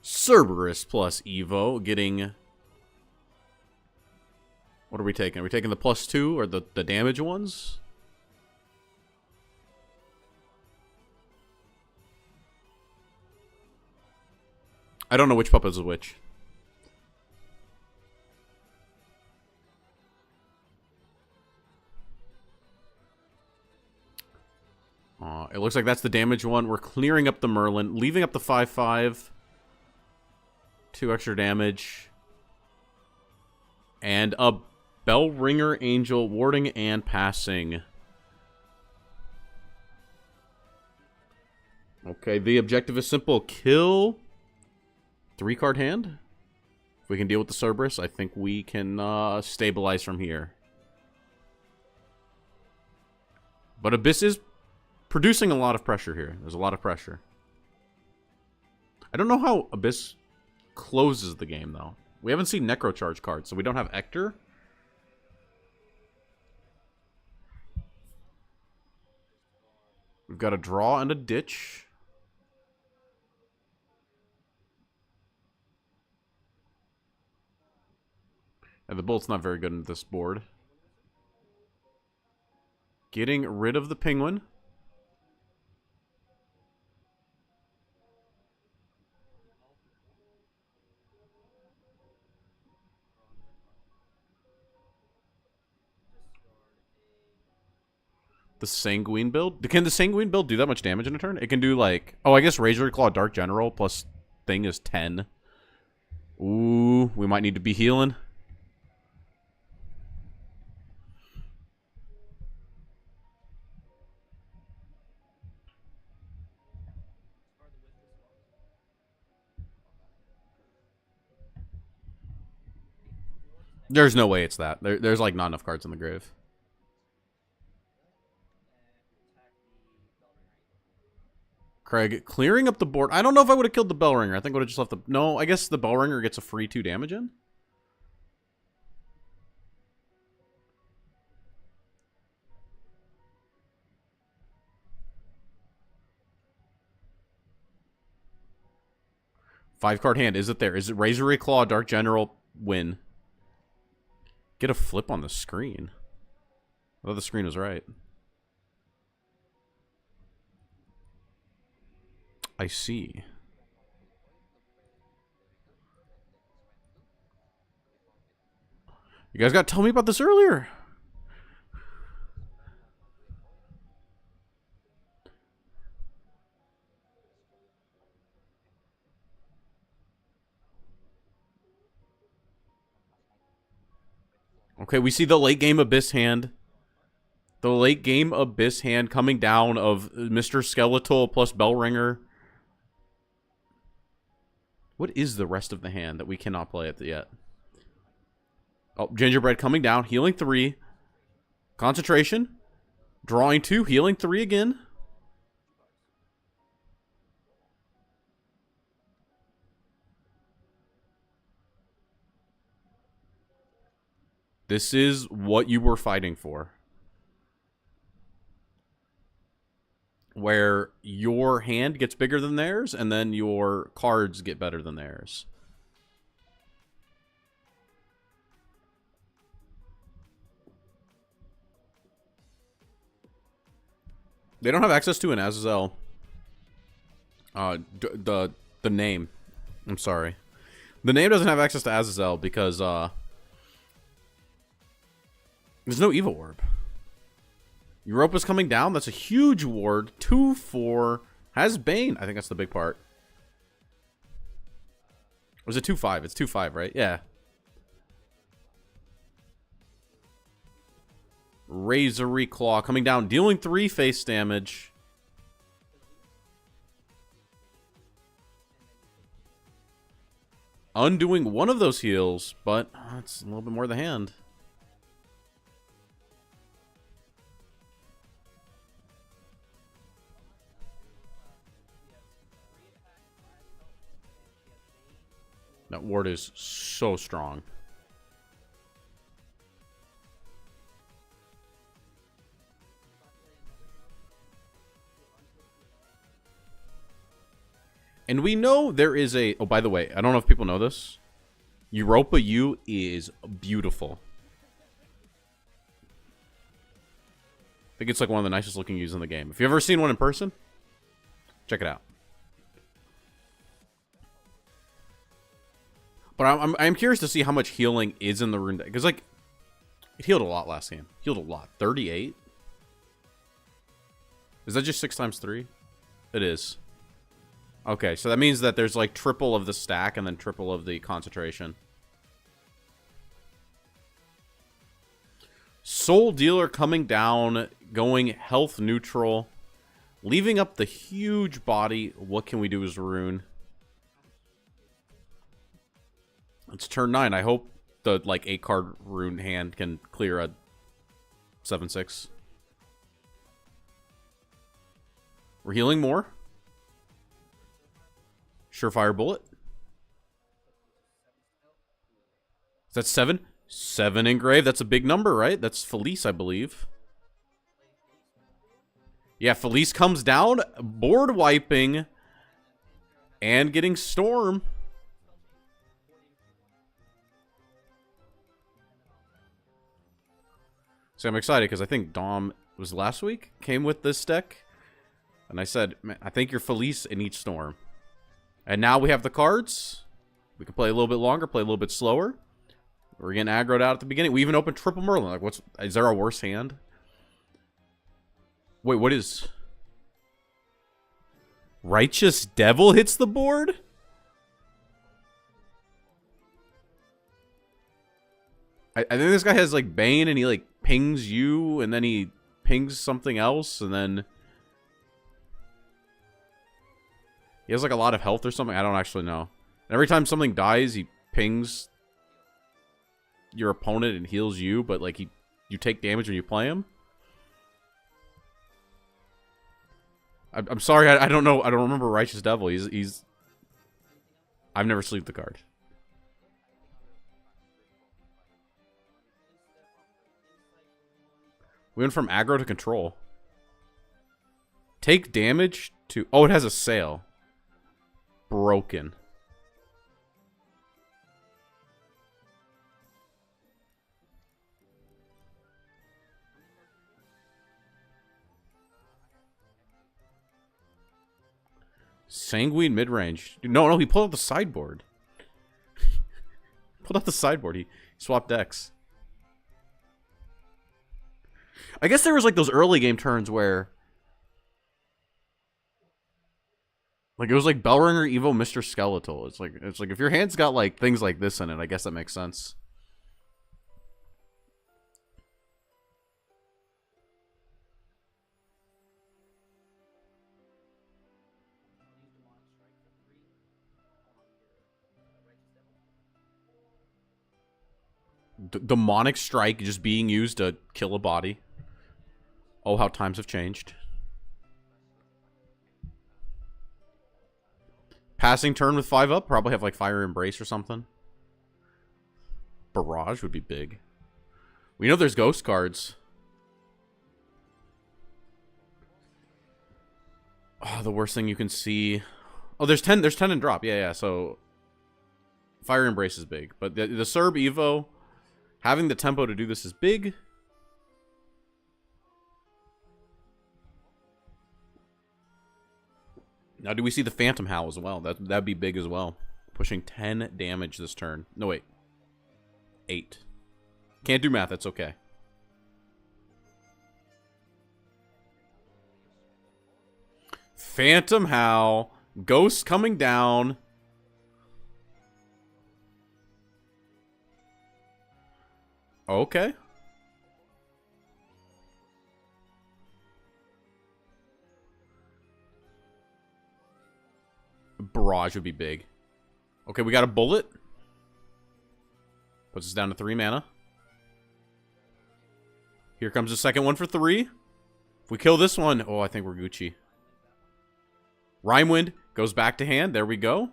Cerberus plus Evo getting... What are we taking? Are we taking the +2 or the damage ones? I don't know which puppet is which. It looks like that's the damage one. We're clearing up the Merlin, leaving up the 5/5. 2 extra damage. And a Bellringer Angel warding and passing. Okay, the objective is simple. Kill 3-card hand. If we can deal with the Cerberus, I think we can stabilize from here. But Abyss is producing a lot of pressure here. There's a lot of pressure. I don't know how Abyss closes the game, though. We haven't seen Necrocharge cards, so we don't have Ector. We've got a draw and a ditch. And the Bolt's not very good in this board. Getting rid of the Penguin. The Sanguine build? Can the Sanguine build do that much damage in a turn? It can do like... Oh, I guess Razor Claw Dark General plus thing is 10. Ooh, we might need to be healing. There's no way it's that. There's like not enough cards in the grave. Craig, clearing up the board. I don't know if I would have killed the Bell Ringer. I think I would have just left the... No, I guess the Bell Ringer gets a free 2 damage in. Five-card hand. Is it there? Is it Razor Claw, Dark General, win? Get a flip on the screen. I thought the screen was right. I see. You guys got to tell me about this earlier. Okay, we see the late game Abyss hand. The late game Abyss hand coming down of Mr. Skeletal plus Bellringer. What is the rest of the hand that we cannot play at yet? Oh, Gingerbread coming down, healing 3. Concentration. Drawing 2, healing 3 again. This is what you were fighting for. Where your hand gets bigger than theirs, and then your cards get better than theirs. They don't have access to an Azazel. The name. I'm sorry. The name doesn't have access to Azazel because there's no Evil Orb. Europa's coming down. That's a huge ward. 2/4. Has Bane. I think that's the big part. Or is it 2/5? It's 2/5, right? Yeah. Razor Claw coming down. Dealing 3 face damage. Undoing one of those heals, but it's a little bit more of the hand. That ward is so strong. And we know there is a... Oh, by the way, I don't know if people know this. Europa U is beautiful. I think it's like one of the nicest looking U's in the game. If you've ever seen one in person, check it out. But I'm curious to see how much healing is in the Rune deck. Because, like, it healed a lot last game. Healed a lot. 38? Is that just 6 times 3? It is. Okay, so that means that there's, like, triple of the stack and then triple of the concentration. Soul Dealer coming down, going health neutral. Leaving up the huge body. What can we do as Rune? It's turn 9. I hope the, like, 8-card Rune hand can clear a 7/6. We're healing more. Surefire Bullet. Is that 7? 7 engraved. That's a big number, right? That's Felice, I believe. Yeah, Felice comes down, board wiping, and getting Storm. So I'm excited because I think Dom was last week, came with this deck. And I said, man, I think you're Felice in each Storm. And now we have the cards. We can play a little bit longer, play a little bit slower. We're getting aggroed out at the beginning. We even opened Triple Merlin. Like, is there a worse hand? Wait, what is... Righteous Devil hits the board? I think this guy has, like, Bane, and he, like, pings you, and then he pings something else, and then... He has, like, a lot of health or something? I don't actually know. And every time something dies, he pings your opponent and heals you, but, like, you take damage when you play him? I'm sorry, I don't know. I don't remember Righteous Devil. He's... I've never sleeved the card. We went from aggro to control. Take damage to... Oh, it has a sail. Broken. Sanguine mid-range. No, he pulled out the sideboard. Pulled out the sideboard. He swapped decks. I guess there was like those early game turns where... Like it was like Bellringer, Evo, Mr. Skeletal. It's like if your hand's got like things like this in it, I guess that makes sense. Demonic Strike just being used to kill a body. Oh, how times have changed. Passing turn with 5 up. Probably have like Fire Embrace or something. Barrage would be big. We know there's ghost cards. Oh, the worst thing you can see. Oh, there's 10 in drop. Yeah, so Fire Embrace is big. But the Serb Evo, having the tempo to do this is big. Now, do we see the Phantom Howl as well? That'd be big as well. Pushing 10 damage this turn. No, wait. 8. Can't do math. That's okay. Phantom Howl. Ghost coming down. Okay. Barrage would be big. Okay, we got a bullet. Puts us down to 3 mana. Here comes the second one for 3. If we kill this one, oh, I think we're Gucci. Rhymewind goes back to hand. There we go.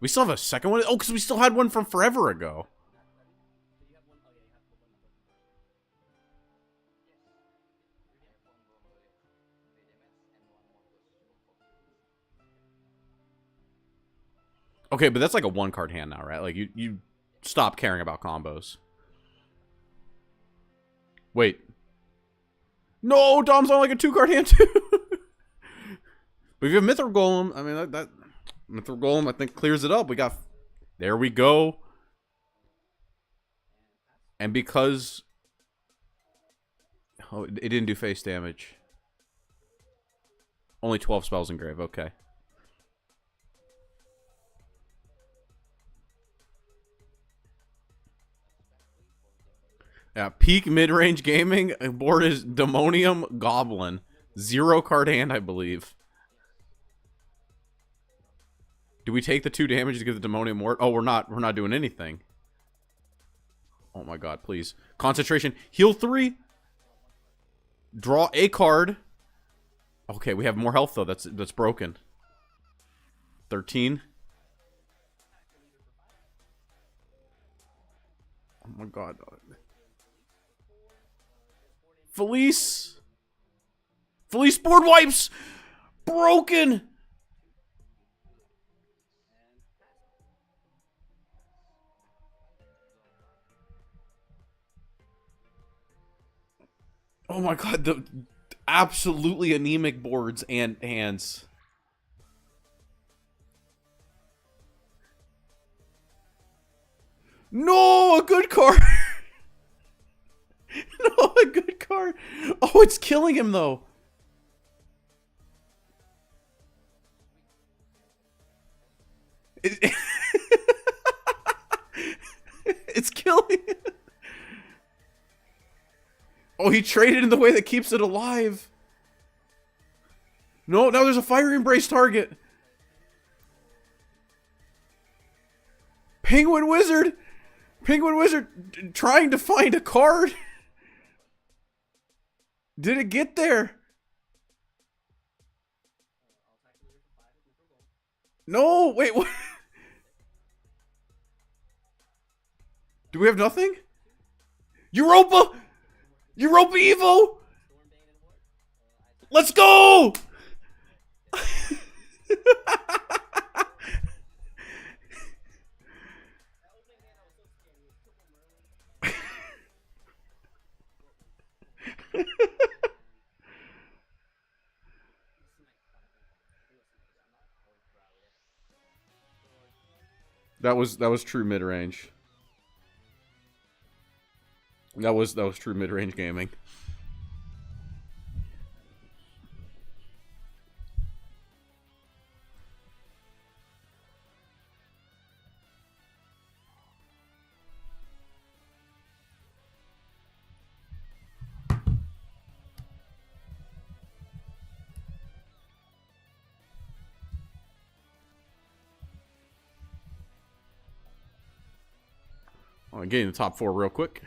We still have a second one? Oh, because we still had one from forever ago. Okay, but that's like a 1-card hand now, right? Like, you stop caring about combos. Wait. No, Dom's on like a 2-card hand, too. But if you have Mithril Golem, I mean, that Mithril Golem, I think, clears it up. We got... There we go. And because... Oh, it didn't do face damage. Only 12 spells in grave, okay. Yeah, peak mid-range gaming. Board is Demonium Goblin. 0-card hand, I believe. Do we take the 2 damage to give the Demonium Ward? Oh, we're not doing anything. Oh my god, please. Concentration. Heal 3. Draw a card. Okay, we have more health though. That's broken. 13. Oh my god. Felice board wipes! Broken! Oh my god, the absolutely anemic boards and hands. No, a good card. No, a good card. Oh, it's killing him though. It's killing it. Oh, he traded in the way that keeps it alive. No, now there's a fire embrace target. Penguin Wizard. Penguin Wizard trying to find a card. Did it get there? No, wait, what? Do we have nothing? Europa! Europa Evo! Let's go! That was true mid-range. That was true mid-range gaming. Well, getting the top 4 real quick.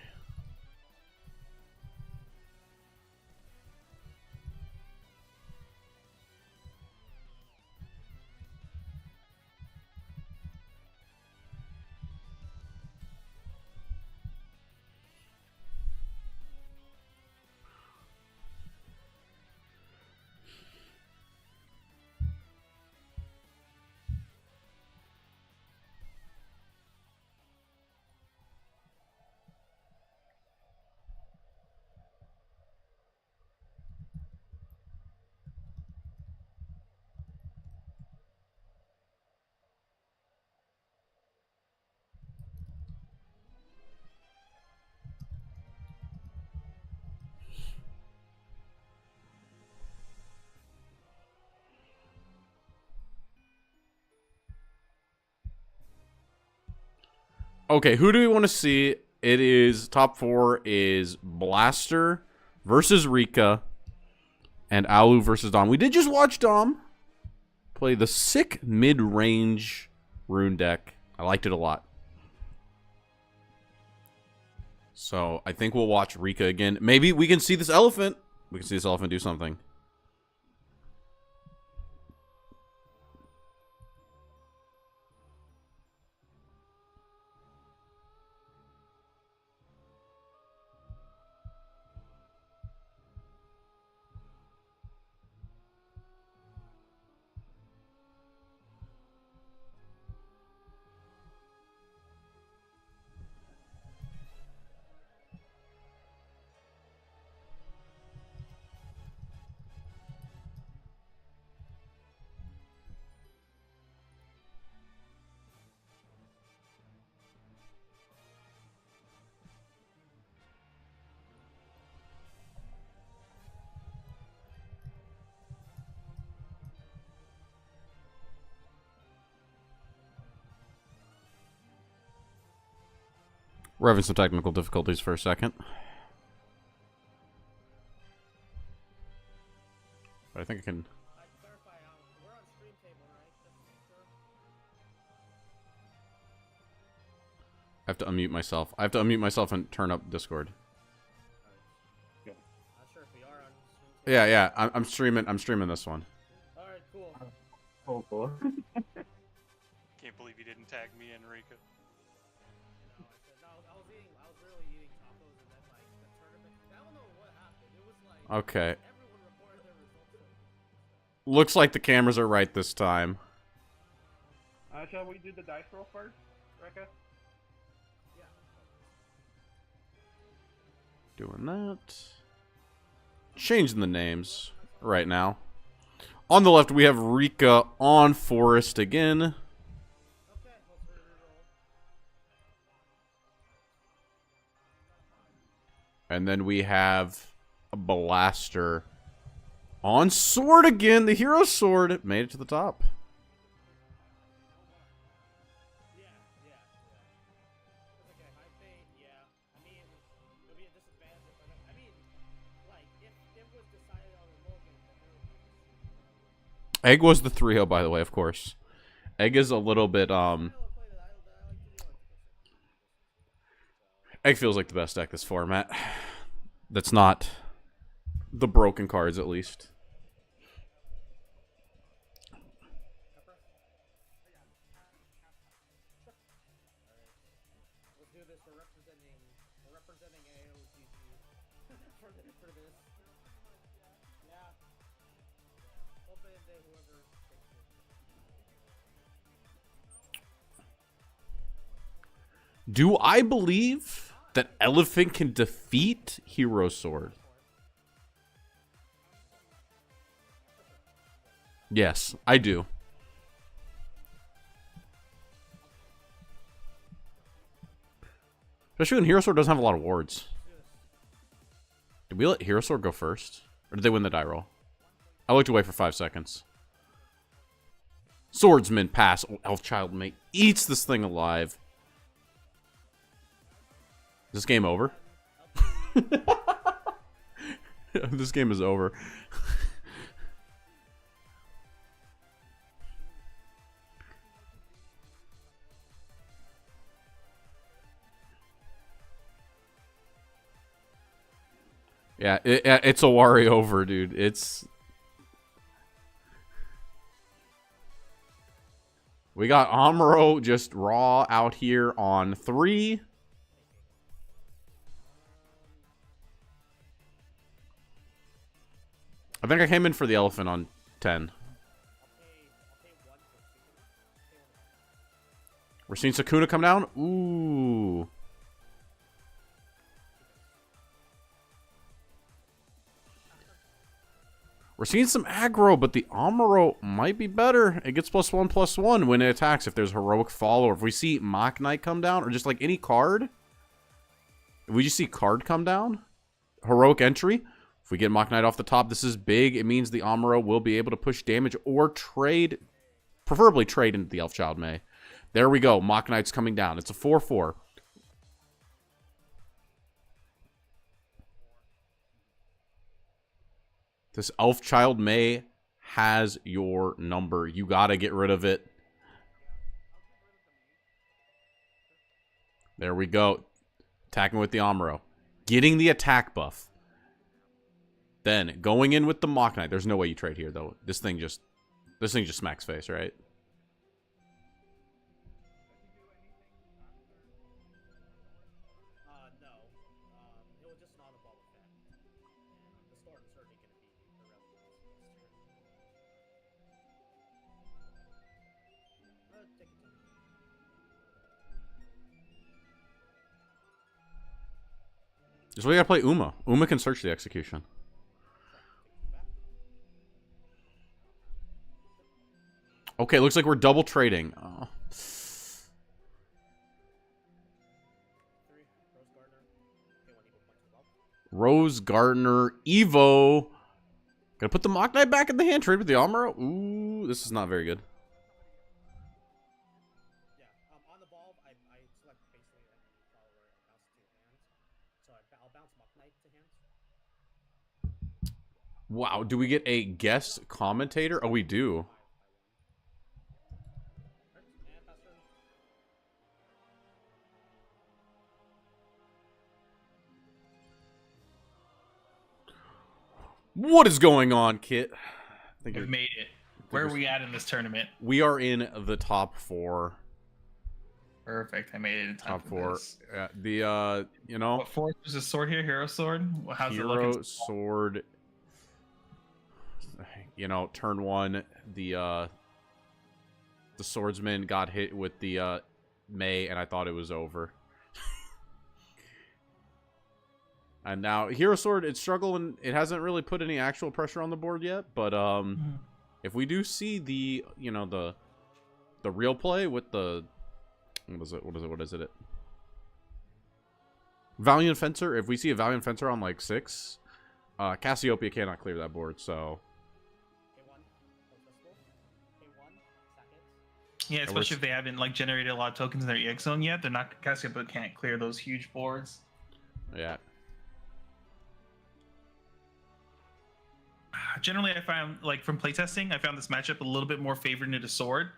Okay, who do we want to see? It is top 4 is Blaster versus Rika and Alu versus Dom. We did just watch Dom play the sick mid-range Rune deck. I liked it a lot. So I think we'll watch Rika again. Maybe we can see this elephant. We can see this elephant do something. We're having some technical difficulties for a second. But I think I can... Clarify, we're on stream table, right? Just to make sure. I have to unmute myself. I have to unmute myself and turn up Discord. Not sure if we are on stream table. Yeah. I'm streaming. I'm streaming this one. Alright, cool. Oh, cool. Can't believe you didn't tag me, Enrico. No, I was literally eating tacos and then like the tournament. I don't know what happened. It was like Okay. everyone reported their results. Looks like the cameras are right this time. Shall we do the dice roll first, Rekka? Doing that. Changing the names right now. On the left, we have Rika on Forest again. Okay, let's re-roll. And then we have a Blaster on sword again. The hero sword made it to the top. Yeah. Okay, I think, yeah. I mean, it'll be a disadvantage if I don't. I mean, like, if it was decided on a Logan, then it would be. Egg was the 3-0, by the way, of course. Egg is a little bit, Egg feels like the best deck this format. That's not the broken cards, at least. Let's do this. We're representing AOGG for this. Yeah. Hopefully whoever takes it. Do I believe that Elephant can defeat Hero Sword? Yes, I do. Especially when Hero Sword doesn't have a lot of wards. Did we let Hero Sword go first? Or did they win the die roll? I looked away for 5 seconds. Swordsman pass. Oh, Elfchild mate eats this thing alive. Is this game over? This game is over. Yeah, it's a Wari over, dude. We got Amuro just raw out here on 3. I think I came in for the Elephant on 10. We're seeing Sakuna come down. Ooh. We're seeing some aggro, but the Amuro might be better. It gets +1/+1 when it attacks if there's Heroic Fall, or if we see Mach Knight come down, or just like any card. If we just see card come down, Heroic Entry. If we get Mach Knight off the top, this is big. It means the Amuro will be able to push damage or trade, preferably trade into the Elfchild May. There we go. Mach Knight's coming down. It's a 4/4. This Elfchild May has your number. You gotta get rid of it. There we go. Attacking with the Amuro. Getting the attack buff. Then going in with the Mach Knight. There's no way you trade here though. This thing just smacks face, right? No. It was just an auto ball effect. The storm is certainly going to be irrelevant this turn. Take it. This is why you gotta play Uma. Uma can search the execution. Okay, looks like we're double trading. Oh. Rose Gardner, Evo. Gonna put the Mach Knight back in the hand. Trade with the Amuro. Ooh, this is not very good. Yeah, on the ball, I select basically any follower and bounce it to your hand. So I'll bounce Mach Knight to hand. Wow, do we get a guest commentator? Oh, we do. What is going on, Kit? I think We've made it. Where are we at in this tournament? we are in the top 4. Perfect. I made it in time Top for 4. this. You know, What force is this sword here? Hero sword? How's it looking? Hero Sword. You know, turn 1, the swordsman got hit with the May, and I thought it was over. And now Hero Sword, it's struggling. It hasn't really put any actual pressure on the board yet, but if we do see the the real play with the what is it? Valiant Fencer, if we see a Valiant Fencer on like 6, Cassiopeia cannot clear that board, so... K1, accessible. K1, sack it. Yeah, especially if they haven't like generated a lot of tokens in their EX zone yet. They're not Cassiopeia can't clear those huge boards. Yeah. Generally, I found, like, from playtesting, I found this matchup a little bit more favored into Sword,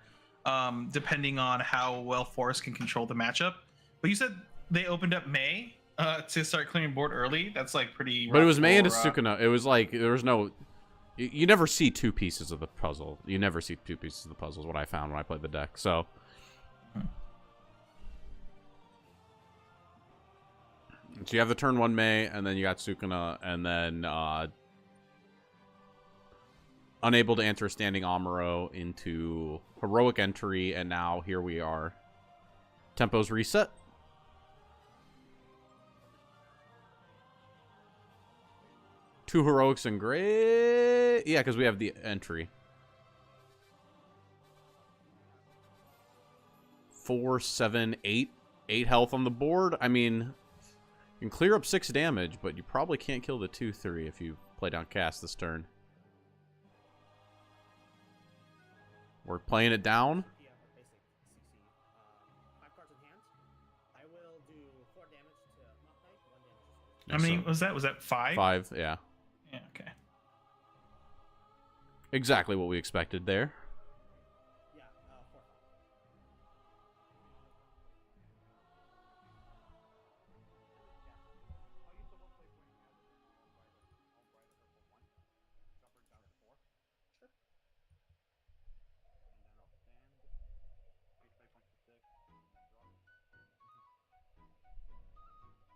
depending on how well Forest can control the matchup. But you said they opened up May to start clearing board early. That's, like, pretty But it was May into for, Sukuna. It was like, there was no... You never see 2 pieces of the puzzle. You never see 2 pieces of the puzzle is what I found when I played the deck, so... So you have the turn 1 May, and then you got Sukuna, and then... unable to enter a standing Amuro into heroic entry, and now here we are. Tempo's reset. Two heroics and gray. Yeah, because we have the entry. 4, 7, 8. 8 health on the board. I mean, you can clear up 6 damage, but you probably can't kill the 2/3 if you play down cast this turn. We're playing it down. Yeah, basic CC. 5 cards in hand. I will do 4 damage to Mock Knight, 1 damage to Sword. How many was that? Was that 5? 5, yeah. Yeah, okay. Exactly what we expected there. Yeah, 4 5. I'll use the one place where you have I'll write it for 1. Jump her down to 4. Sure. And then I'll stand. 3 play points to 6.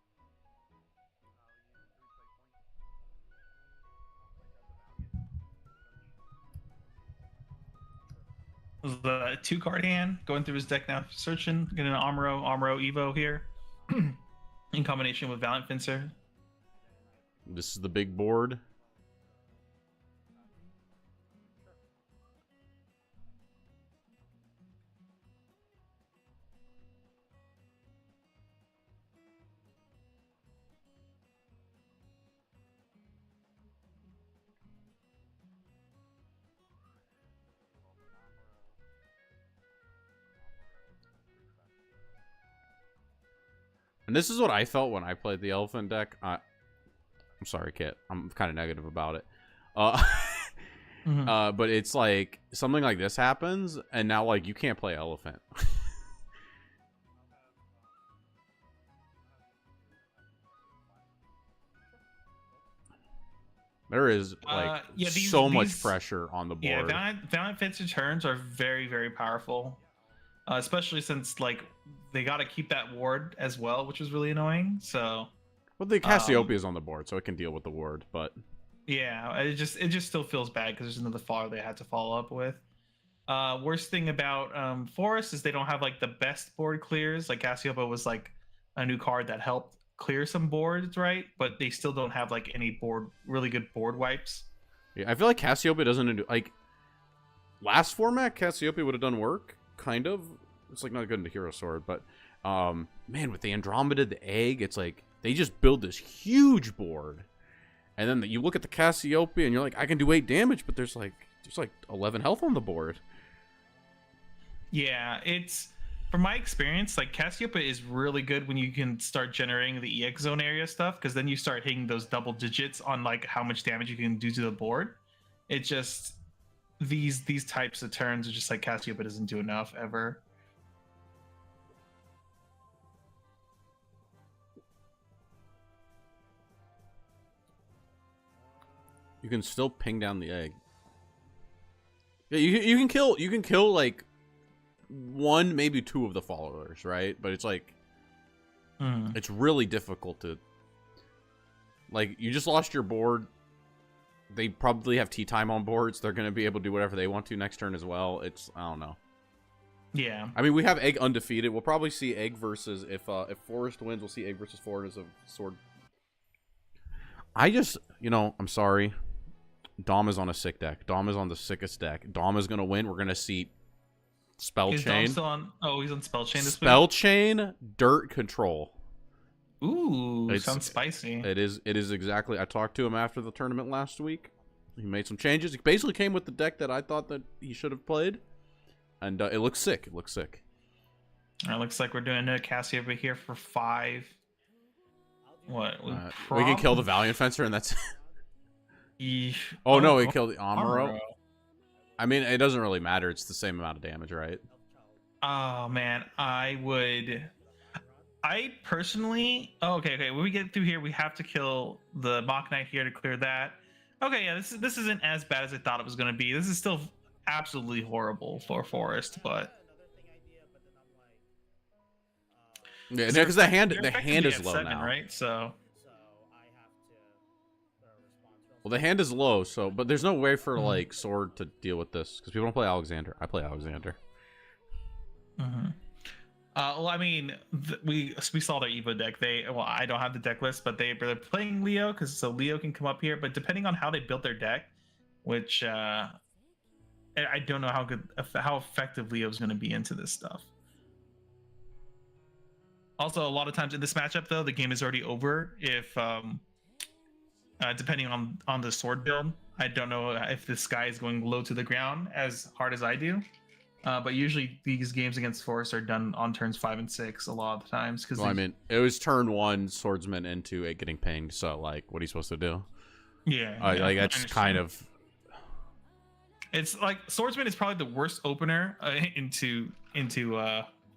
And then draw. I'll use 3 play points. Was the 2-card hand going through his deck now, searching, getting an Amuro Evo here, in combination with Valiant Fencer. This is the big board. And this is what I felt when I played the elephant deck. I'm sorry, Kit. I'm kind of negative about it. But it's like something like this happens, and now like you can't play elephant. There is like so much pressure on the board. Yeah, Valiant Fencer turns are very, very powerful, especially since like they got to keep that ward as well, which is really annoying. So, well, the Cassiopeia is on the board, so it can deal with the ward. But yeah, it just still feels bad because there's another follower they had to follow up with. Worst thing about Forest is they don't have like the best board clears. Like Cassiopeia was like a new card that helped clear some boards, right? But they still don't have like any really good board wipes. Yeah, I feel like Cassiopeia doesn't do like last format. Cassiopeia would have done work, kind of. It's like not good into Hero Sword, but man, with the Andromeda, the egg, it's like they just build this huge board, and then you look at the Cassiopeia and you're like, I can do 8 damage, but there's like 11 health on the board. Yeah, it's from my experience, like Cassiopeia is really good when you can start generating the EX zone area stuff, because then you start hitting those double digits on like how much damage you can do to the board. It just these types of turns are just like Cassiopeia doesn't do enough ever. You can still ping down the egg. Yeah, you can kill like 1, maybe 2 of the followers, right? But it's like it's really difficult to like. You just lost your board. They probably have tea time on boards. They're gonna be able to do whatever they want to next turn as well. It's I don't know. Yeah. I mean, we have egg undefeated. We'll probably see egg versus if Forest wins, we'll see egg versus Forest as a sword. I just, I'm sorry. Dom is on a sick deck. Dom is on the sickest deck. Dom is gonna win. We're gonna see Spell Is Chain. Dom still on? Oh, he's on Spell Chain this week. Spell Chain, Dirt Control. Ooh, It's- sounds spicy. It is exactly. I talked to him after the tournament last week. He made some changes. He basically came with the deck that I thought that he should have played, and it looks sick. It looks sick. It looks like we're doing a Cassie over here for 5. What? We can kill the Valiant Fencer, and that's. Oh no, we killed the Amuro. I mean, it doesn't really matter. It's the same amount of damage, right? Oh man, I personally. Oh, okay. When we get through here, we have to kill the Mach Knight here to clear that. Okay, yeah, this isn't as bad as I thought it was going to be. This is still absolutely horrible for Forest, but Yeah, because the hand you're is effectively low at 7, now. right? So Well, the hand is low, so but there's no way for like Sword to deal with this because people don't play Alexander. I play Alexander. Well, I mean, we saw their Evo deck. I don't have the deck list, but they're playing Leo because so Leo can come up here. But depending on how they built their deck, which I don't know how effective Leo's going to be into this stuff. Also, a lot of times in this matchup, though, the game is already over if depending on the sword build. I don't know if this guy is going low to the ground as hard as I do. But usually these games against Forest are done on turns 5 and 6 a lot of the times. Well, I mean, it was turn 1, Swordsman into it getting pinged. So, like, what are you supposed to do? Yeah, like that's kind of. It's like Swordsman is probably the worst opener into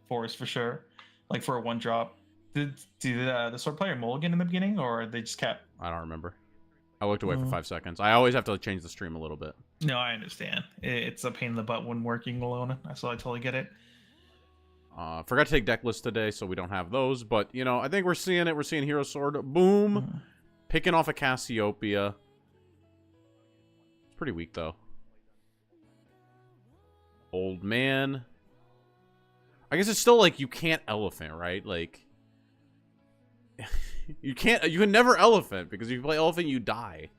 Forest for sure. Like for a 1-drop. Did the sword player mulligan in the beginning, or they just kept? I don't remember. I looked away for 5 seconds. I always have to change the stream a little bit. No, I understand. It's a pain in the butt when working alone, so I totally get it. Forgot to take deck lists today, so we don't have those. But, you know, I think we're seeing it. We're seeing Hero Sword. Boom. Picking off a Cassiopeia. It's pretty weak, though. Old man. I guess it's still, like, you can't Elephant, right? Like... you can never Elephant, because if you play Elephant, you die.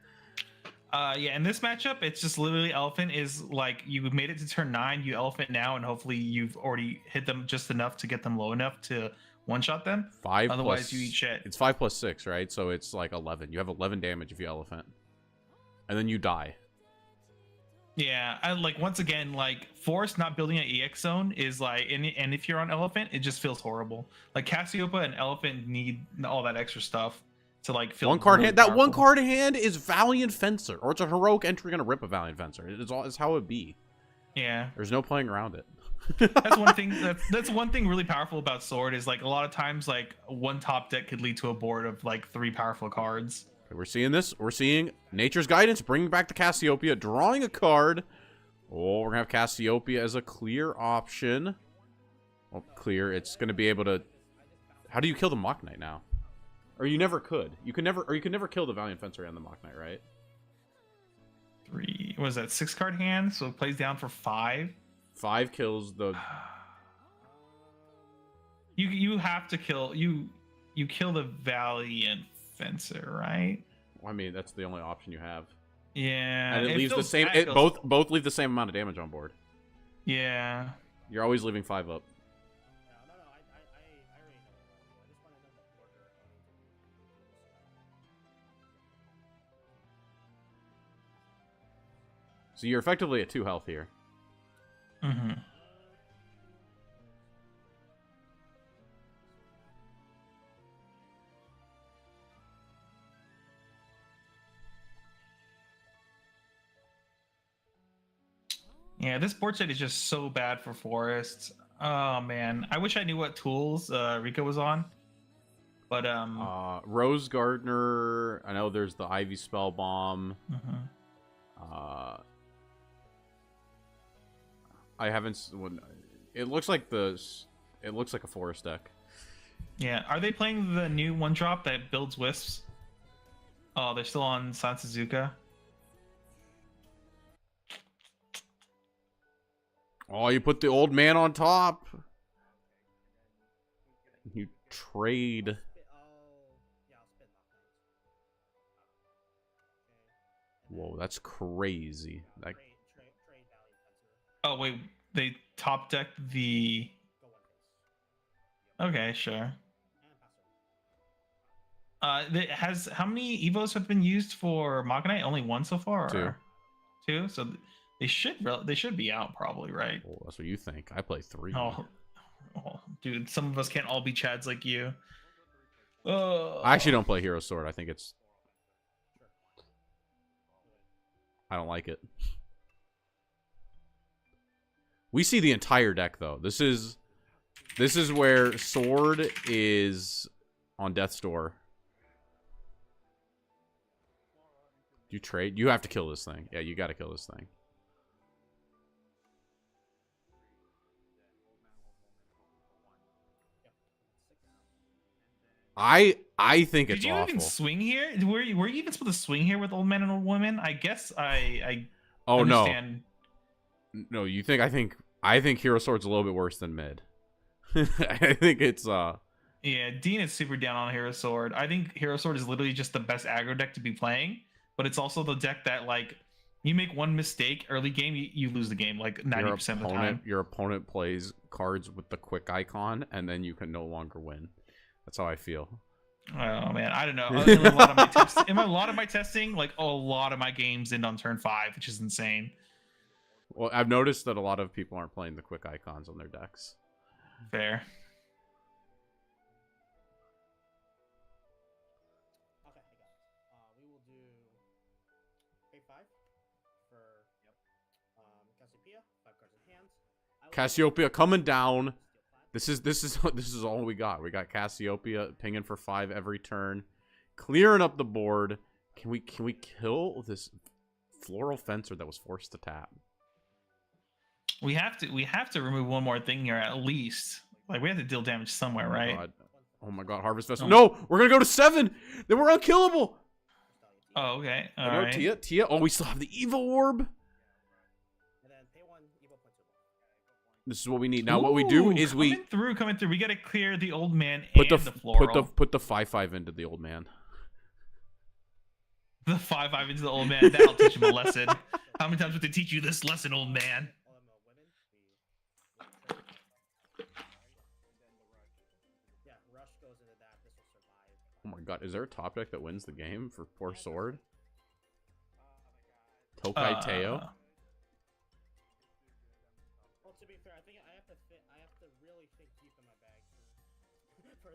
Yeah, in this matchup, it's just literally Elephant is like you made it to turn 9, you Elephant now, and hopefully you've already hit them just enough to get them low enough to one-shot them. 5 Otherwise, plus, you eat shit. It's 5 plus 6, right? So it's like 11. You have 11 damage if you Elephant. And then you die. Yeah, I like once again, like Forest not building an EX zone is like, and if you're on Elephant, it just feels horrible. Like Cassiopeia and Elephant need all that extra stuff to like feel one card really hand. That one powerful. card hand is Valiant Fencer, or it's a heroic entry gonna rip a Valiant Fencer. It's how it be. Yeah, there's no playing around it. That's one thing. That's one thing really powerful about Sword is like a lot of times like one top deck could lead to a board of like 3 powerful cards. We're seeing this. We're seeing Nature's Guidance bringing back the Cassiopeia, drawing a card. Oh, we're gonna have Cassiopeia as a clear option. Well, clear. It's gonna be able to. How do you kill the Mach Knight now? Or you never could. You could never kill the Valiant Fencer and the Mach Knight, right? 3. What is that? 6-card hand, so it plays down for 5. 5 kills the. You have to kill you kill the Valiant Fencer, right? I mean, that's the only option you have. Yeah, and it leaves the same. Both leave the same amount of damage on board. Yeah, you're always leaving 5 up. So you're effectively at 2 health here. Mm-hmm. Yeah, this board state is just so bad for Forest. Oh man, I wish I knew what tools Rika was on. But Rose Gardener. I know there's the Ivy Spell Bomb. I haven't. It looks like It looks like a Forest deck. Yeah, are they playing the new 1-drop that builds wisps? Oh, they're still on San Suzuka. Oh, you put the old man on top. You trade. Whoa, that's crazy. That... Oh wait, they top decked the. Okay, sure. How many Evos have been used for Magnite? Only one so far. Two. Two. So they should be out probably, right? Well, that's what you think. I play 3. Oh, dude, some of us can't all be Chads like you. I actually don't play Hero Sword. I think it's. I don't like it. We see the entire deck though. This is where Sword is on death's door. Do you trade? You have to kill this thing. Yeah, you got to kill this thing. I think it's Did you awful. even swing here? Were you even supposed to swing here with old man and old woman? I guess I Oh understand. No, you think I think Hero Sword's a little bit worse than mid. I think it's Yeah, Dean is super down on Hero Sword. I think Hero Sword is literally just the best aggro deck to be playing, but it's also the deck that like you make one mistake early game, you lose the game like 90% of the time. Your opponent plays cards with the quick icon, and then you can no longer win. That's how I feel. Oh man, I don't know. In a lot of my testing, like a lot of my games end on turn 5, which is insane. Well, I've noticed that a lot of people aren't playing the quick icons on their decks. Fair. Okay, I got it. We will do pay 5 for Cassiopeia, 5 cards in hand. Cassiopeia coming down. This is all we got. We got Cassiopeia pinging for 5 every turn, clearing up the board. Can we kill this Floral Fencer that was forced to tap? We have to remove one more thing here at least. Like we have to deal damage somewhere, right? God. Oh my God, Harvest Festival. No, we're gonna go to 7. Then we're unkillable. Oh, okay. All Hello, right. Tia. Oh, we still have the Evil Orb. And then pay 1, Evo point 2. This is what we need. Now what we do is we coming through. We got to clear the old man put and the the floral. put the 5/5 into the old man. The 5/5 into the old man. That'll teach him a lesson. How many times would they teach you this lesson, old man? Yeah, Rush goes into that. This will survive. Oh my God, is there a top deck that wins the game for poor Sword? Tokai Teo. Well, to be fair, I think I have to really think deep in my bag for this. So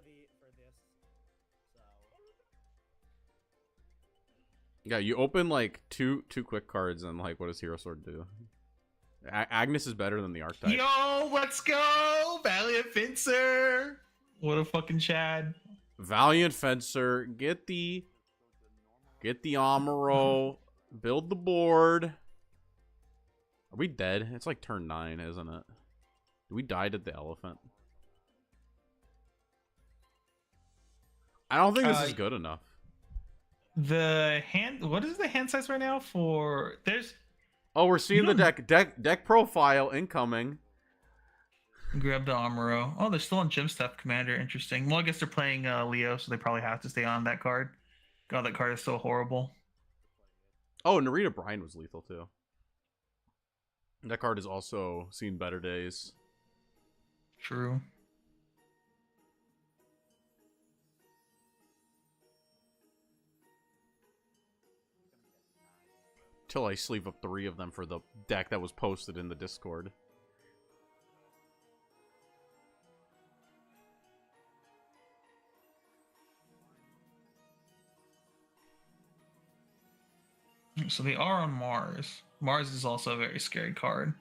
Yeah, you open like two quick cards, and like, what does Hero Sword do? Agnes is better than the archetype. Yo, let's go, Valiant Fencer. What a fucking Chad. Valiant Fencer, get the Amuro, build the board. Are we dead? It's like turn 9, isn't it? We died at the elephant. I don't think this is good enough. The hand. What is the hand size right now for? There's. Oh, we're seeing the deck profile incoming. Grab the Amuro. Oh, they're still on Gem Stuff Commander. Interesting. Well, I guess they're playing Leo, so they probably have to stay on that card. God, that card is so horrible. Oh, Narita Brine was lethal too. That card has also seen better days. True. Till I sleeve up 3 of them for the deck that was posted in the Discord. So they are on Mars. Mars is also a very scary card.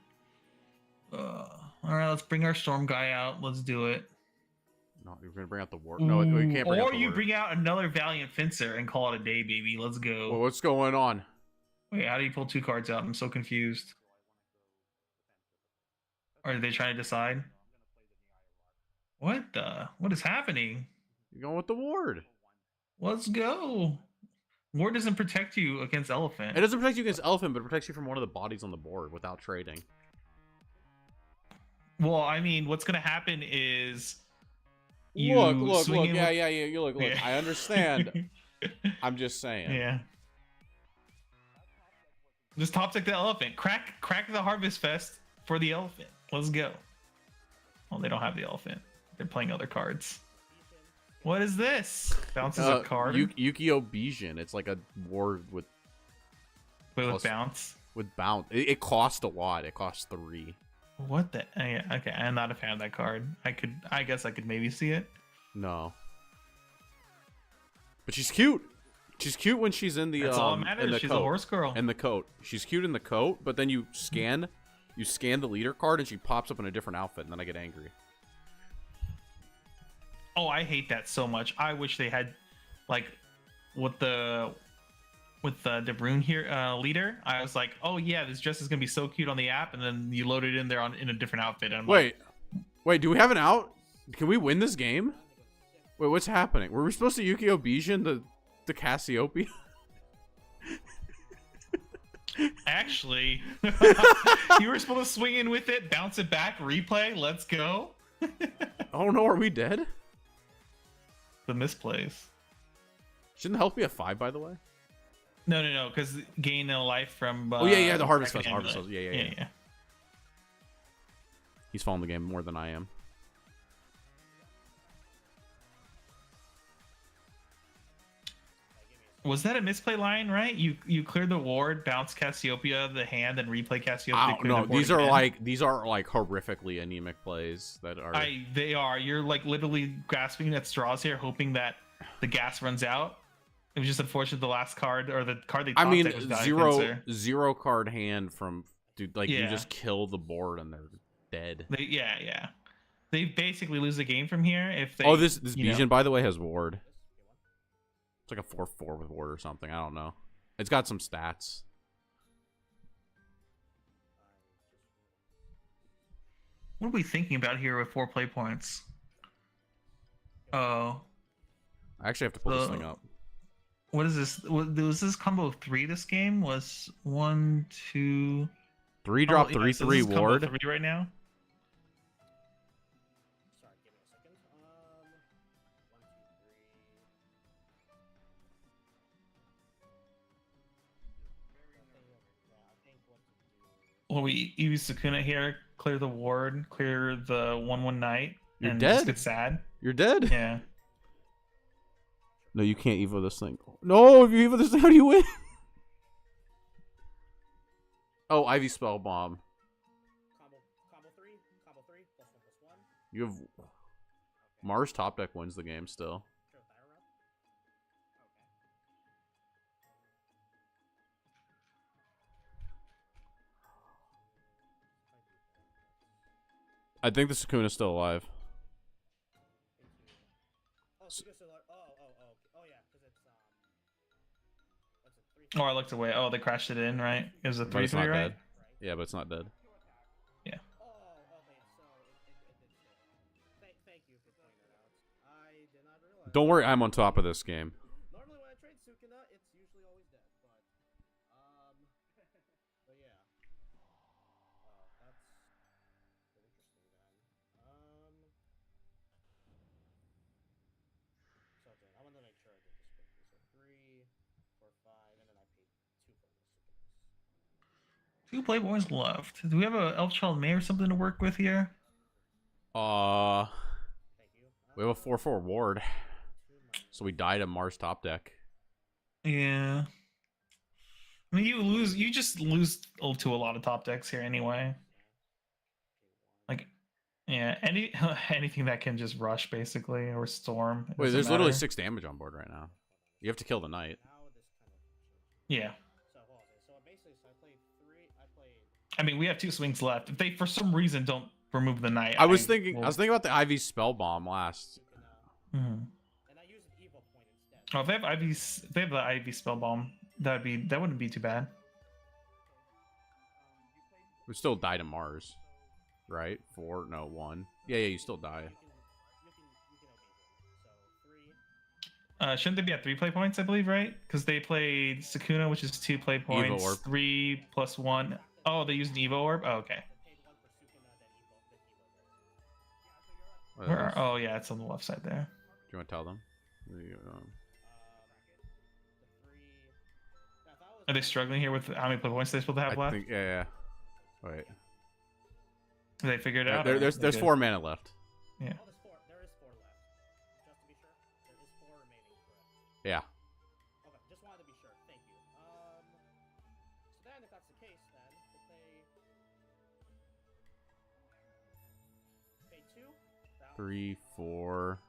All right, let's bring our Storm guy out. Let's do it. No, you're gonna bring out the war. No, we can't bring out Or the you Ward. bring out another Valiant Fencer and call it a day, baby. Let's go. Well, what's going on? Wait, how do you pull 2 cards out? I'm so confused. Or are they trying to decide? What is happening? You're going with the Ward. Let's go. Ward doesn't protect you against Elephant. It doesn't protect you against Elephant, but it protects you from one of the bodies on the board without trading. Well, I mean, what's gonna happen is you Look. swing in Yeah. with- You look. Yeah. I understand. I'm just saying. Yeah. Just top deck the Elephant. Crack the Harvest Fest for the Elephant. Let's go. Well, they don't have the Elephant. They're playing other cards. What is this? Bounces a card. Yukio Bijin. It's like a ward with With bounce. bounce. It cost a lot. It cost 3. What the? Yeah, okay, I'm not a fan of that card. I guess I could maybe see it. No. But she's cute. She's cute when she's in the That's all that matters. She's a horse girl. In the coat. She's cute in the coat, but then you scan the leader card and she pops up in a different outfit, and then I get angry. Oh, I hate that so much. I wish they had, like, with the Rune here leader. I was like, oh yeah, this dress is gonna be so cute on the app, and then you load it in there in a different outfit. And I'm wait, do we have an out? Can we win this game? Wait, what's happening? Were we supposed to Yukio Bijin the Cassiopeia? Actually, you were supposed to swing in with it, bounce it back, replay. Let's go. Oh no, are we dead? The misplays. Shouldn't health be a 5, by the way? No, because gain a life from. Oh yeah, the Harvest Kraken Fest. Amulet. Yeah. He's following the game more than I am. Was that a misplay line, right? You clear the ward, bounce Cassiopeia the hand, and replay Cassiopeia. No, these are like horrifically anemic plays that are. They are. You're like literally grasping at straws here, hoping that the gas runs out. It was just unfortunate the last card or the card they. I mean, was Value zero card hand from dude. Like you Yeah. just kill the board and they're dead. Yeah. They basically lose the game from here if they. Oh, this you know. Bijin, by the way, has ward. It's like a 4/4 with ward or something. I don't know. It's got some stats. What are we thinking about here with 4 play points? Oh. I actually have to pull this thing up. What is this? Was this combo of 3 this game? Was 1, 2... 3 drop, yeah, 3/3 so this is combo ward. 3 right now? Sorry, give me a second. 1, 2, 3. Well, we use Sakuna here, clear the ward, clear the 1/1 knight, You're and dead. just get sad. You're dead. Yeah. No, you can't evo this thing. No, if you evo this thing, how do you win? Oh, Ivy Spell Bomb. Combo 3, +1/+1. You have Mars top deck wins the game still. Throw Thyra up. I think the Sukuna's still alive. Oh, so just oh yeah, because it's what's it, 3. Oh, I looked away. Oh, they crashed it in, right? It was a But it's 3/3, not right? dead. Yeah, but it's not dead. Yeah. Oh, okay, so it did. Thank you for pointing that out. I did not realize. Don't worry, I'm on top of this game. Normally when I trade Sukuna, it's usually always dead, but but yeah. Oh, that's pretty interesting then. So then I want to make sure I did this quickly. So 3, 4, 5, and then I paid 2 for the Sukunas. 2 playboys left. Do we have a Elf Child May or something to work with here? Thank you. We have a 4/4 ward. So we died at Mars top deck. Yeah. I mean, you just lose to a lot of top decks here anyway. Like, yeah, anything that can just rush basically or storm. it Wait, doesn't there's literally matter. 6 damage on board right now. You have to kill the knight. Now this kind of Yeah. so hold on. So basically, I played 3. I played. I mean, we have 2 swings left. If they for some reason don't remove the knight, I was thinking about the Ivy Spell Bomb last. Mhm. And I used an evil point instead. Oh, if they have the Ivy spell bomb, that wouldn't be too bad. We still died to Mars. Right? 4, no, 1. Yeah, you still die. You can So 3. Shouldn't they be at 3 play points? I believe, right? Because they played Sakuna, which is 2 play points. Orb. 3 + 1. Oh, they used an Evo Orb. Oh, okay. Paid 1 for Sukuna, then evil. Where? Oh, yeah, it's on the left side there. Do you want to tell them? The 3. Yeah, if I was Are they struggling here with how many play points they're supposed to have I left? think, yeah. Wait. Did they figure it out? There's Okay. 4 mana left. Yeah. Oh, there is 4 left. Just to be sure. Yeah. Okay, just wanted to be sure. Thank you. So then, if that's the case, then we'll pay 2. 3, 4.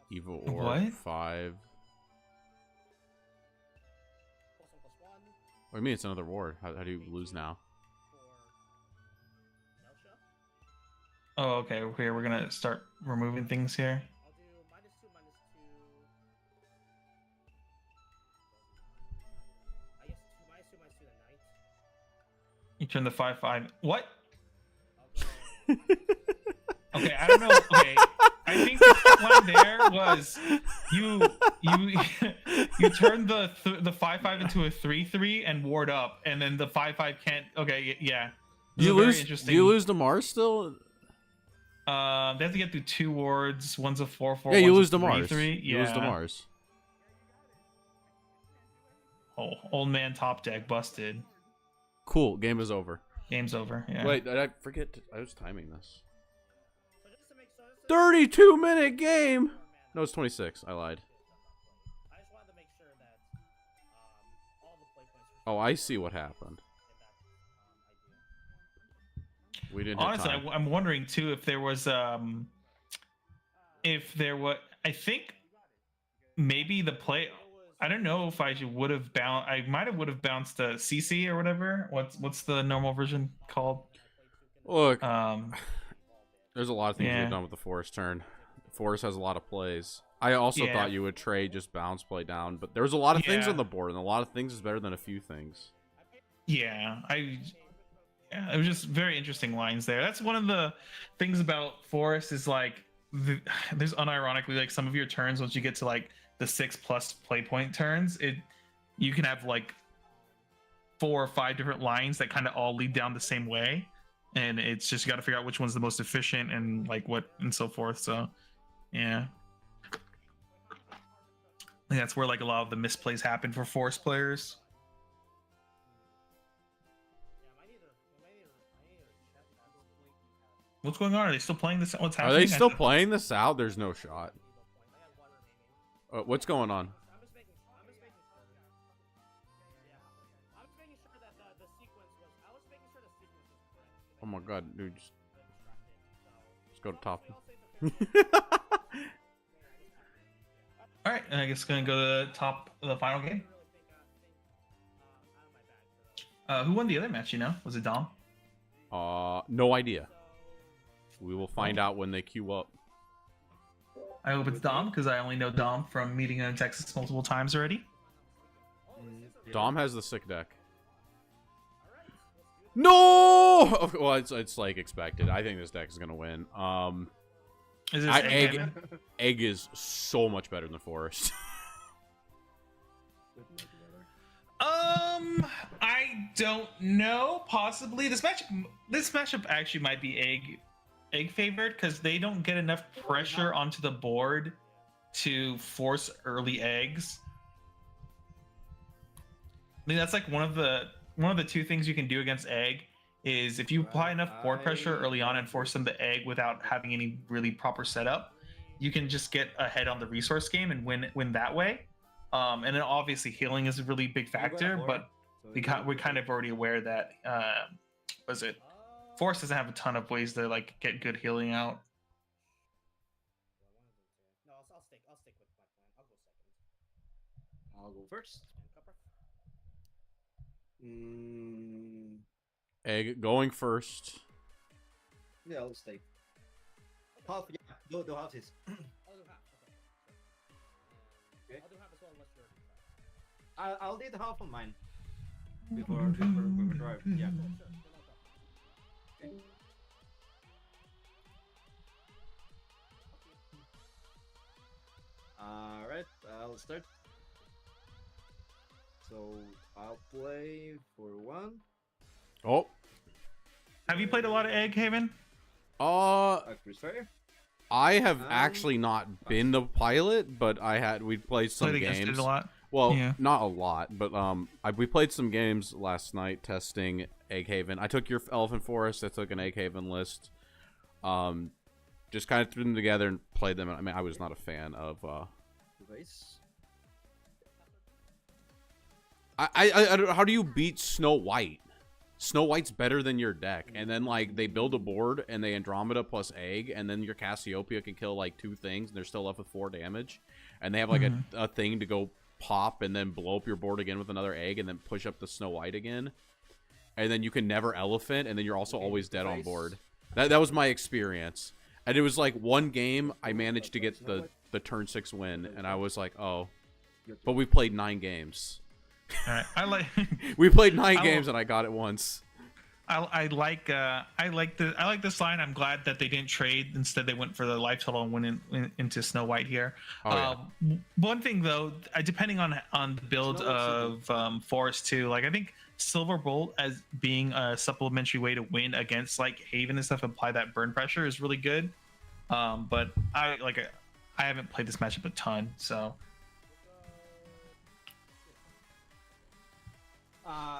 Evil Orb. What? 5. +1 +1 What do you mean it's another ward? How do you lose now? for Nelsha. Oh, okay. Here we're gonna start removing things here. I'll do -2 -2. I guess -2 -2 the knight. You turn the 5/5. What? I'll go. Okay, I don't know. Okay, I think the plan there was you you turn the 5/5 into a 3/3 and ward up, and then the 5/5 can't. Okay, yeah. Do you lose? Do you lose to Mars still? They have to get through 2 wards. One's a 4/4. Yeah, you one's lose a to Mars. 3/3. You lose to Yeah. Mars. Oh, old man top deck busted. Cool. Game is over. Game's over. Yeah. Wait, did I forget? I was timing this. So just to make sure. 32-minute game. No, it's 26. I lied. I just wanted to make sure that all the play points. Oh, I see what happened. We didn't. hit Honestly, time. I'm wondering too if there was I think maybe the play. I don't know if I would have bounced. I might have would have bounced a CC or whatever. What's the normal version called? Look, there's a lot of things Yeah. we've done with the Forest turn. Forest has a lot of plays. I also Yeah. thought you would trade just bounce play down, but there's a lot of things Yeah. on the board, and a lot of things is better than a few things. Yeah, it was just very interesting lines there. That's one of the things about Forest is like there's unironically like some of your turns once you get to like the 6+ play point turns, you can have like 4 or 5 different lines that kind of all lead down the same way, and it's just you got to figure out which one's the most efficient and like what and so forth. So yeah, I think that's where like a lot of the misplays happen for Forest players. What's going on? Are they still playing this? What's Are happening? they still playing this out? There's no shot. What's going on? I'm just making sure that the sequence was. I was making sure the sequence was correct. Oh my god, dude. Just go to top. All right, I guess gonna go to the top of the final game. Who won the other match? You know, was it Dom? No idea. We will find out when they queue up. I hope it's Dom because I only know Dom from meeting him in Texas multiple times already. Dom has the sick deck. No! Okay, well, it's like expected. I think this deck is gonna win. Is this Egg is so much better than Forest. I don't know. Possibly this matchup actually might be egg favored because they don't get enough pressure onto the board to force early eggs. I think that's like one of the 2 things you can do against egg is if you apply enough board pressure early on and force them to egg without having any really proper setup, you can just get ahead on the resource game and win that way. And then obviously healing is a really big factor, but we're kind of already aware that Force doesn't have a ton of ways to like get good healing out. No, I'll stick with my plan. I'll go second. I'll go first. Egg going first. Yeah, I'll stay. Half, yeah, do halves. I'll do half. Okay. I'll do half as well unless you're. I'll need half of mine before drive. Yeah. Okay. Alright, I'll start. So I'll play for 1. Oh. Have you played a lot of Egg Haven? Fair. I have actually not been the pilot, but we played some Played against games. it a lot. Well, Yeah. not a lot, but we played some games last night testing Egg Haven. I took your Elephant Forest. I took an Egg Haven list. Just kind of threw them together and played them. I mean, I was not a fan of. Device. How do you beat Snow White? Snow White's better than your deck, and then like they build a board and they Andromeda plus Egg, and then your Cassiopeia can kill like 2 things, and they're still left with 4 damage, and they have like a thing to go pop and then blow up your board again with another Egg, and then push up the Snow White again, and then you can never Elephant, and then you're also always dead on board. That was my experience, and it was like one game I managed to get the turn 6 win, and I was like, oh, but we played 9 games. All right. I like. We played 9 games and I got it once. I like this line. I'm glad that they didn't trade. Instead, they went for the life total and went into Snow White here. One thing though, depending on the build of Forest too, like I think Silver Bolt as being a supplementary way to win against like Haven and stuff, apply that burn pressure is really good. But I haven't played this matchup a ton, so.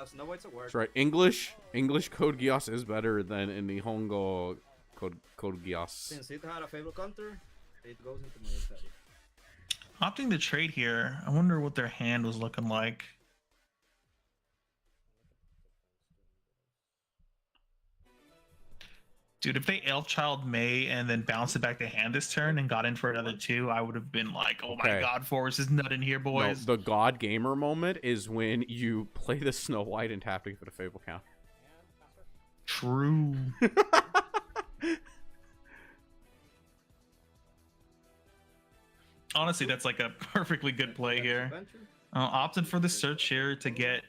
Snow White's a word. That's right. English Code Geass is better than in the Nihongo Code Geass. Since it had a Fable counter, it goes into my study. Opting to trade here. I wonder what their hand was looking like. Dude, if they Elfchild May and then bounced it back to hand this turn and got in for another 2, I would have been like, oh my god, Forest is nutting here, boys. No, the God Gamer moment is when you play the Snow White and tapping for the Fable count. True. Honestly, that's like a perfectly good play here. Opted for the search here to get,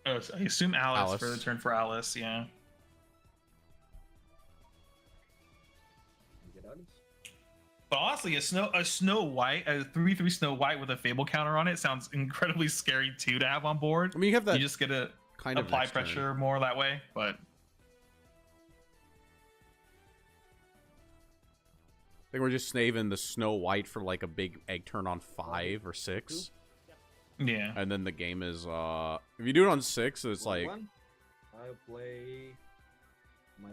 I assume Alice for the turn for Alice, yeah. But honestly, a Snow White, a 3/3 Snow White with a Fable counter on it sounds incredibly scary too to have on board. I mean, you have that. You just get to kind of apply pressure more that way, but. I think we're just saving the Snow White for like a big egg turn on 5 or 6. Yeah. And then the game is if you do it on 6, it's like. I play.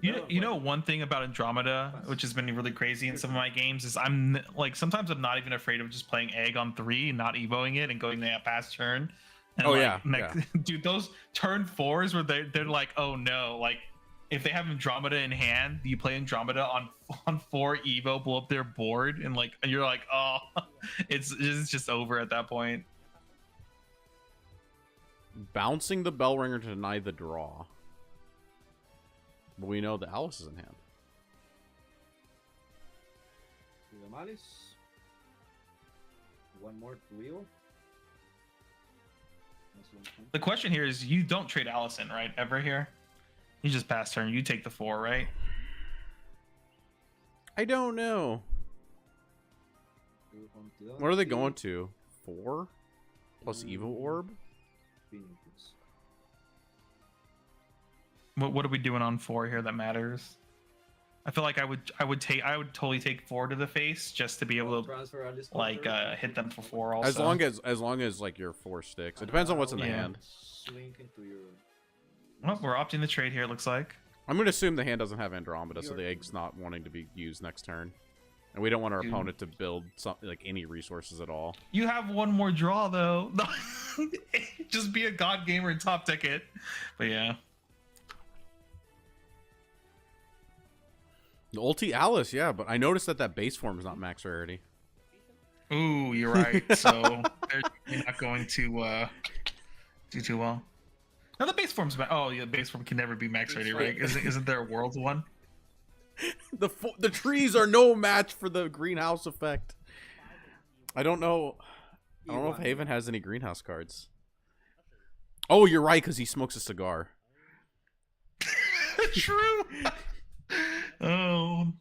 You know one thing about Andromeda, which has been really crazy in some of my games, is I'm like sometimes I'm not even afraid of just playing Egg on 3, not evoing it, and going that past turn. And dude, those turn 4s where they're like, oh no, like if they have Andromeda in hand, you play Andromeda on 4 evo, blow up their board, and like you're like, oh, it's just over at that point. Bouncing the bell ringer to deny the draw. But we know that Alice is in hand. One more wheel. The question here is, you don't trade Allison, right? Ever here? You just pass turn. You take the 4, right? I don't know. What are they going to? 4 plus Evo Orb? What are we doing on 4 here that matters? I feel like I would totally take 4 to the face just to be able to like hit them for 4 also. As long as like your 4 sticks. It depends on what's in the hand. Well, we're opting the trade here, it looks like. I'm gonna assume the hand doesn't have Andromeda, so the egg's not wanting to be used next turn. And we don't want our opponent to build something like any resources at all. You have one more draw though. Just be a god gamer and top ticket. But yeah. The ulti Alice, yeah, but I noticed that base form is not max rarity. Ooh, you're right. So they're not going to do too well. Now the base form's the base form can never be max rarity, right? Isn't there a Worlds one? The trees are no match for the greenhouse effect. I don't know if Haven has any greenhouse cards. Oh, you're right, because he smokes a cigar. True. Oh.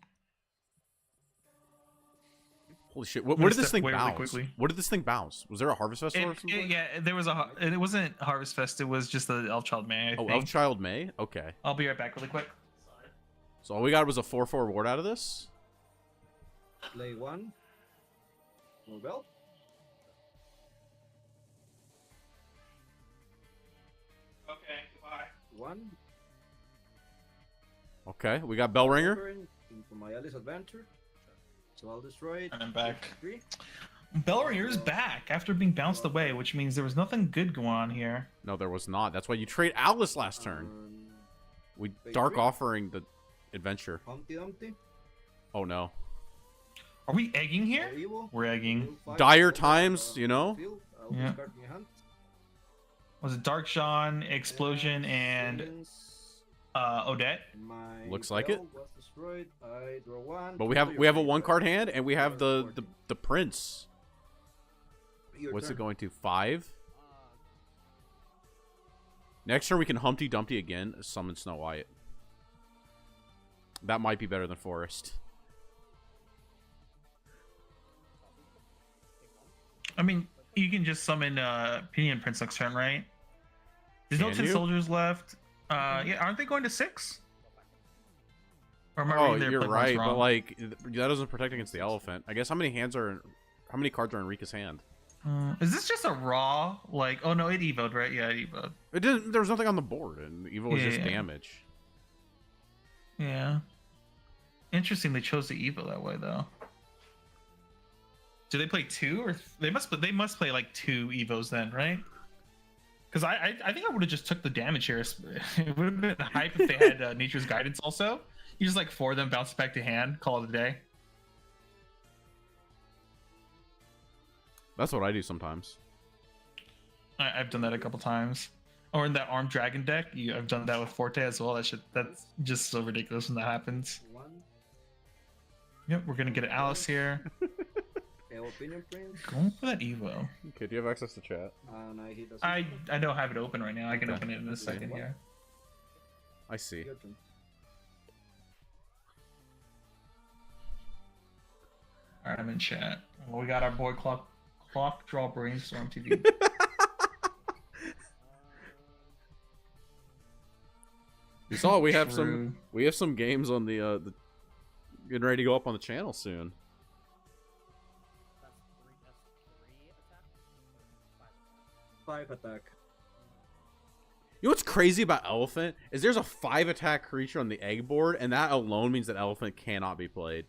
Holy shit! Where did this thing bounce? What did this thing bounce? Was there a Harvest Festival or something? Yeah, there was it wasn't Harvest Fest. It was just the Elfchild May. I think. Elfchild May. Okay. I'll be right back, really quick. So all we got was a 4/4 ward out of this. Play 1. More bell. Okay. Goodbye. 1. Okay, we got Bell Ringer. Into my Alice Adventure. So I'll destroy it. And I'm back. 3. Bellringer's back after being bounced away, which means there was nothing good going on here. No, there was not. That's why you trade Alice last turn. We dark offering the adventure. Humpty Dumpty. Oh no. Are we egging here? Evil. We're egging. Dire times, you know? Yeah. Was it Dark Sean, Explosion, and Odette? Looks like it. Was destroyed. I draw one. But we have a 1-card hand, and we have the prince. What's it going to? 5? Next turn we can Humpty Dumpty again. Summon Snow White. That might be better than Forest. I mean, you can just summon Pinion Prince next turn, right? There's no Can 10 you? soldiers left. Yeah, aren't they going to 6? Or am I Oh, reading their you're playboys right, wrong? but like that doesn't protect against the elephant. I guess how many cards are in Rika's hand? Is this just a raw? Like, oh no, it evoed, right? Yeah, it evoed. It didn't. There was nothing on the board, and evil was just Yeah. damage. Yeah. Interesting. They chose to evo that way, though. Do they play 2 or they must play like 2 evos then, right? Because I think I would have just took the damage here. It would have been hype if they had Nature's Guidance also. You just like 4 of them, bounce back to hand, call it a day. That's what I do sometimes. I've done that a couple times. Or in that Armed Dragon deck, I've done that with Forte as well. That's just so ridiculous when that happens. Yep, we're gonna get an Alice here. Opinion Prince. Going for that Evo. Okay, do you have access to chat? And I hit I don't have it open right now. I can Okay. open it in a second here. I see. Your turn. All right, I'm in chat. Well, we got our boy Clock Draw Brainstorm TV. You saw we have True. some games on the getting ready to go up on the channel soon. That's 3 attack. 5 attack. You know what's crazy about Elephant is there's a 5-attack creature on the egg board, and that alone means that Elephant cannot be played.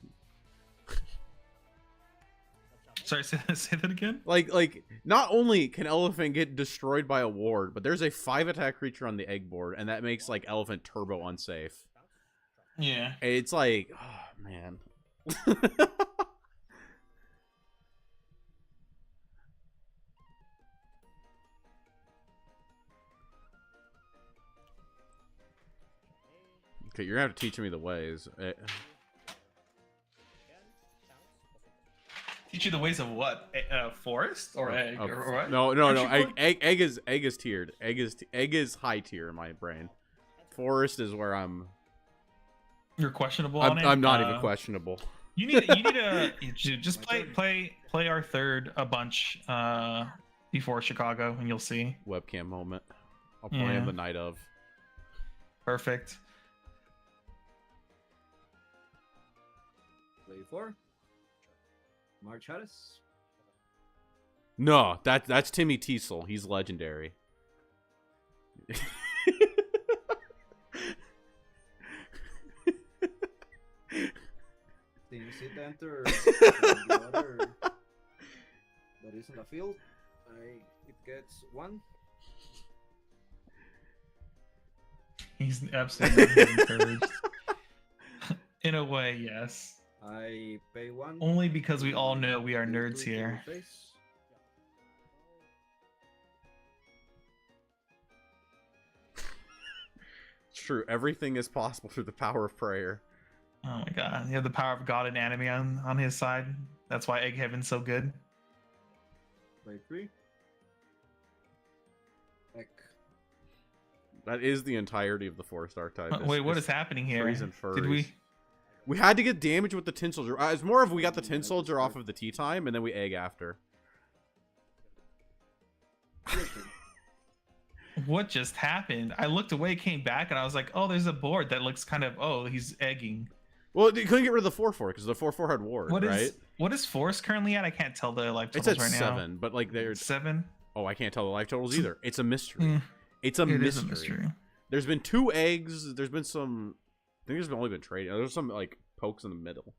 Sorry, say that again. Like not only can Elephant get destroyed by a ward, but there's a 5-attack creature on the egg board, and that makes like Elephant turbo unsafe. Yeah. It's like, oh man. Okay, you're gonna have to teach me the ways. Teach you the ways of what? Forest or egg or what? No. Actually, Egg is tiered. Egg is high tier in my brain. Forest is where You're questionable on it. I'm not even questionable. You need to just play our third a bunch before Chicago, and you'll see. Webcam moment. I'll play him the night of. Perfect. Play 4. March Harris. No, that's Timmy Teasel. He's legendary. Then you see the enter the other that is in the field. It gets 1. He's absolutely not encouraged. In a way, yes. I pay 1. Only because we all know we are Deal nerds 2 to here. your face. It's true. Everything is possible through the power of prayer. Oh my god. He had the power of God and anime on his side. That's why Egg Heaven's so good. Play 3. Heck. That is the entirety of the forest archetype. Wait, what is happening here? Furries and Did we? We had to get damage with the Tin Soldier. It's more of we got the Tin Soldier off of the tea time, and then we egg after. What just happened? I looked away, came back, and I was like, oh, there's a board that looks kind of, oh, he's egging. Well, you couldn't get rid of the 4/4 because the 4/4 had ward, right? What is Force currently at? I can't tell the life It's totals at right now. 7, but like there's 7. Oh, I can't tell the life totals either. It's a mystery. Mm, It's a it mystery. is a mystery. There's been 2 eggs. There's been some. I think there's only been trading. There's some like pokes in the middle.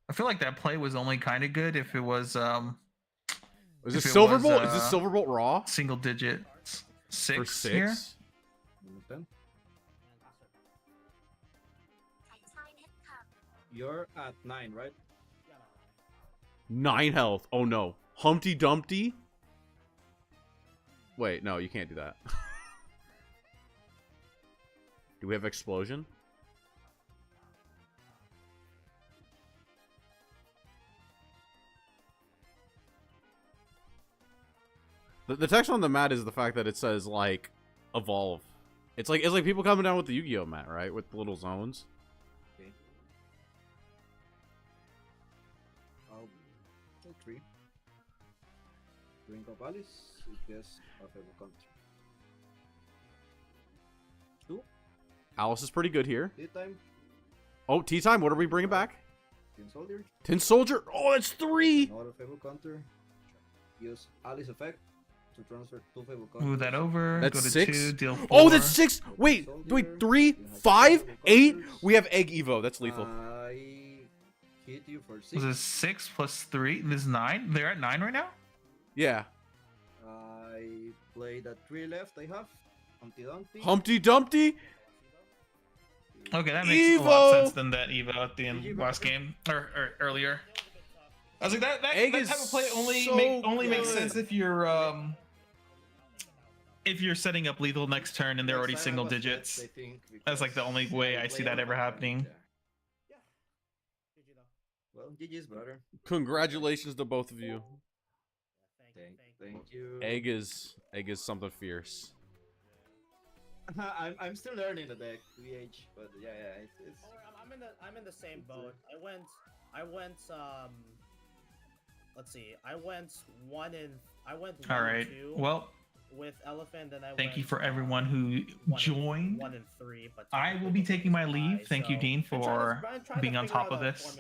I feel like that play was only kind of good if it was Is this if it was, Silverbolt? Is this Silverbolt Raw? single digits. For 6 6? here. Ten. You're at 9, right? 9 health. Oh no. Humpty Dumpty? Wait, no, you can't do that. Do we have explosion? The text on the mat is the fact that it says like evolve. It's like people coming down with the Yu-Gi-Oh mat, right? With the little zones. Okay. I'll take 3. Drink of Alice. It gets a favorite country. 2. Alice is pretty good here. Tea time. Oh, tea time. What are we bringing back? Tin Soldier. Tin Soldier. Oh, that's 3. Another favorite counter. Use Alice effect to transfer 2 favorite counters. Move that over. That's go to 6. 2. Deal 4. Oh, that's 6. Wait, 3, 5, 8. We have Egg Evo. That's lethal. I hit you for 6. Was it 6 plus 3? This is 9. They're at 9 right now. Yeah. I played at 3 left. I have Humpty Dumpty. Humpty Dumpty. Okay, that makes a lot of Evo! sense than that Evo at the end last game or earlier. I was like that Egg that is type of play only so makes good. sense if you're setting up lethal next turn and they're already single digits. That's like the only way I see that ever happening. Yeah. GG though. Well, GG's, brother. Congratulations to both of you. Thank you. Thank you. Egg is something fierce. I'm still learning the deck, VH, but yeah, it's Don't worry, I'm in the same boat. I went let's see. I went 1 and All right. 2 Well, with Elephant, and I thank you went, for everyone who joined. 1 and 3, but I will be taking my leave. Thank you, Dean, for being on top of this.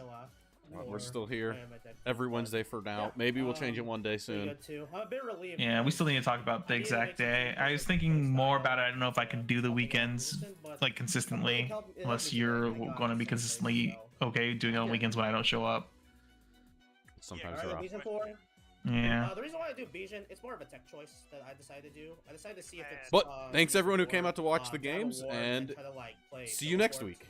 We're still here every Wednesday for now. Maybe we'll change it one day soon. I'm a bit relieved. Yeah, we still need to talk about the exact day. I was thinking more about it. I don't know if I can do the weekends like consistently, unless you're going to be consistently okay doing it on weekends when I don't show up. Sometimes Alright, rough. Bijan 4. Yeah. The reason why I do Bijan, it's more of a tech choice that I decided to do. I decided to see if it's. But thanks everyone who came out to watch God the of games, War and try to, like, play see you next Shadowverse. week.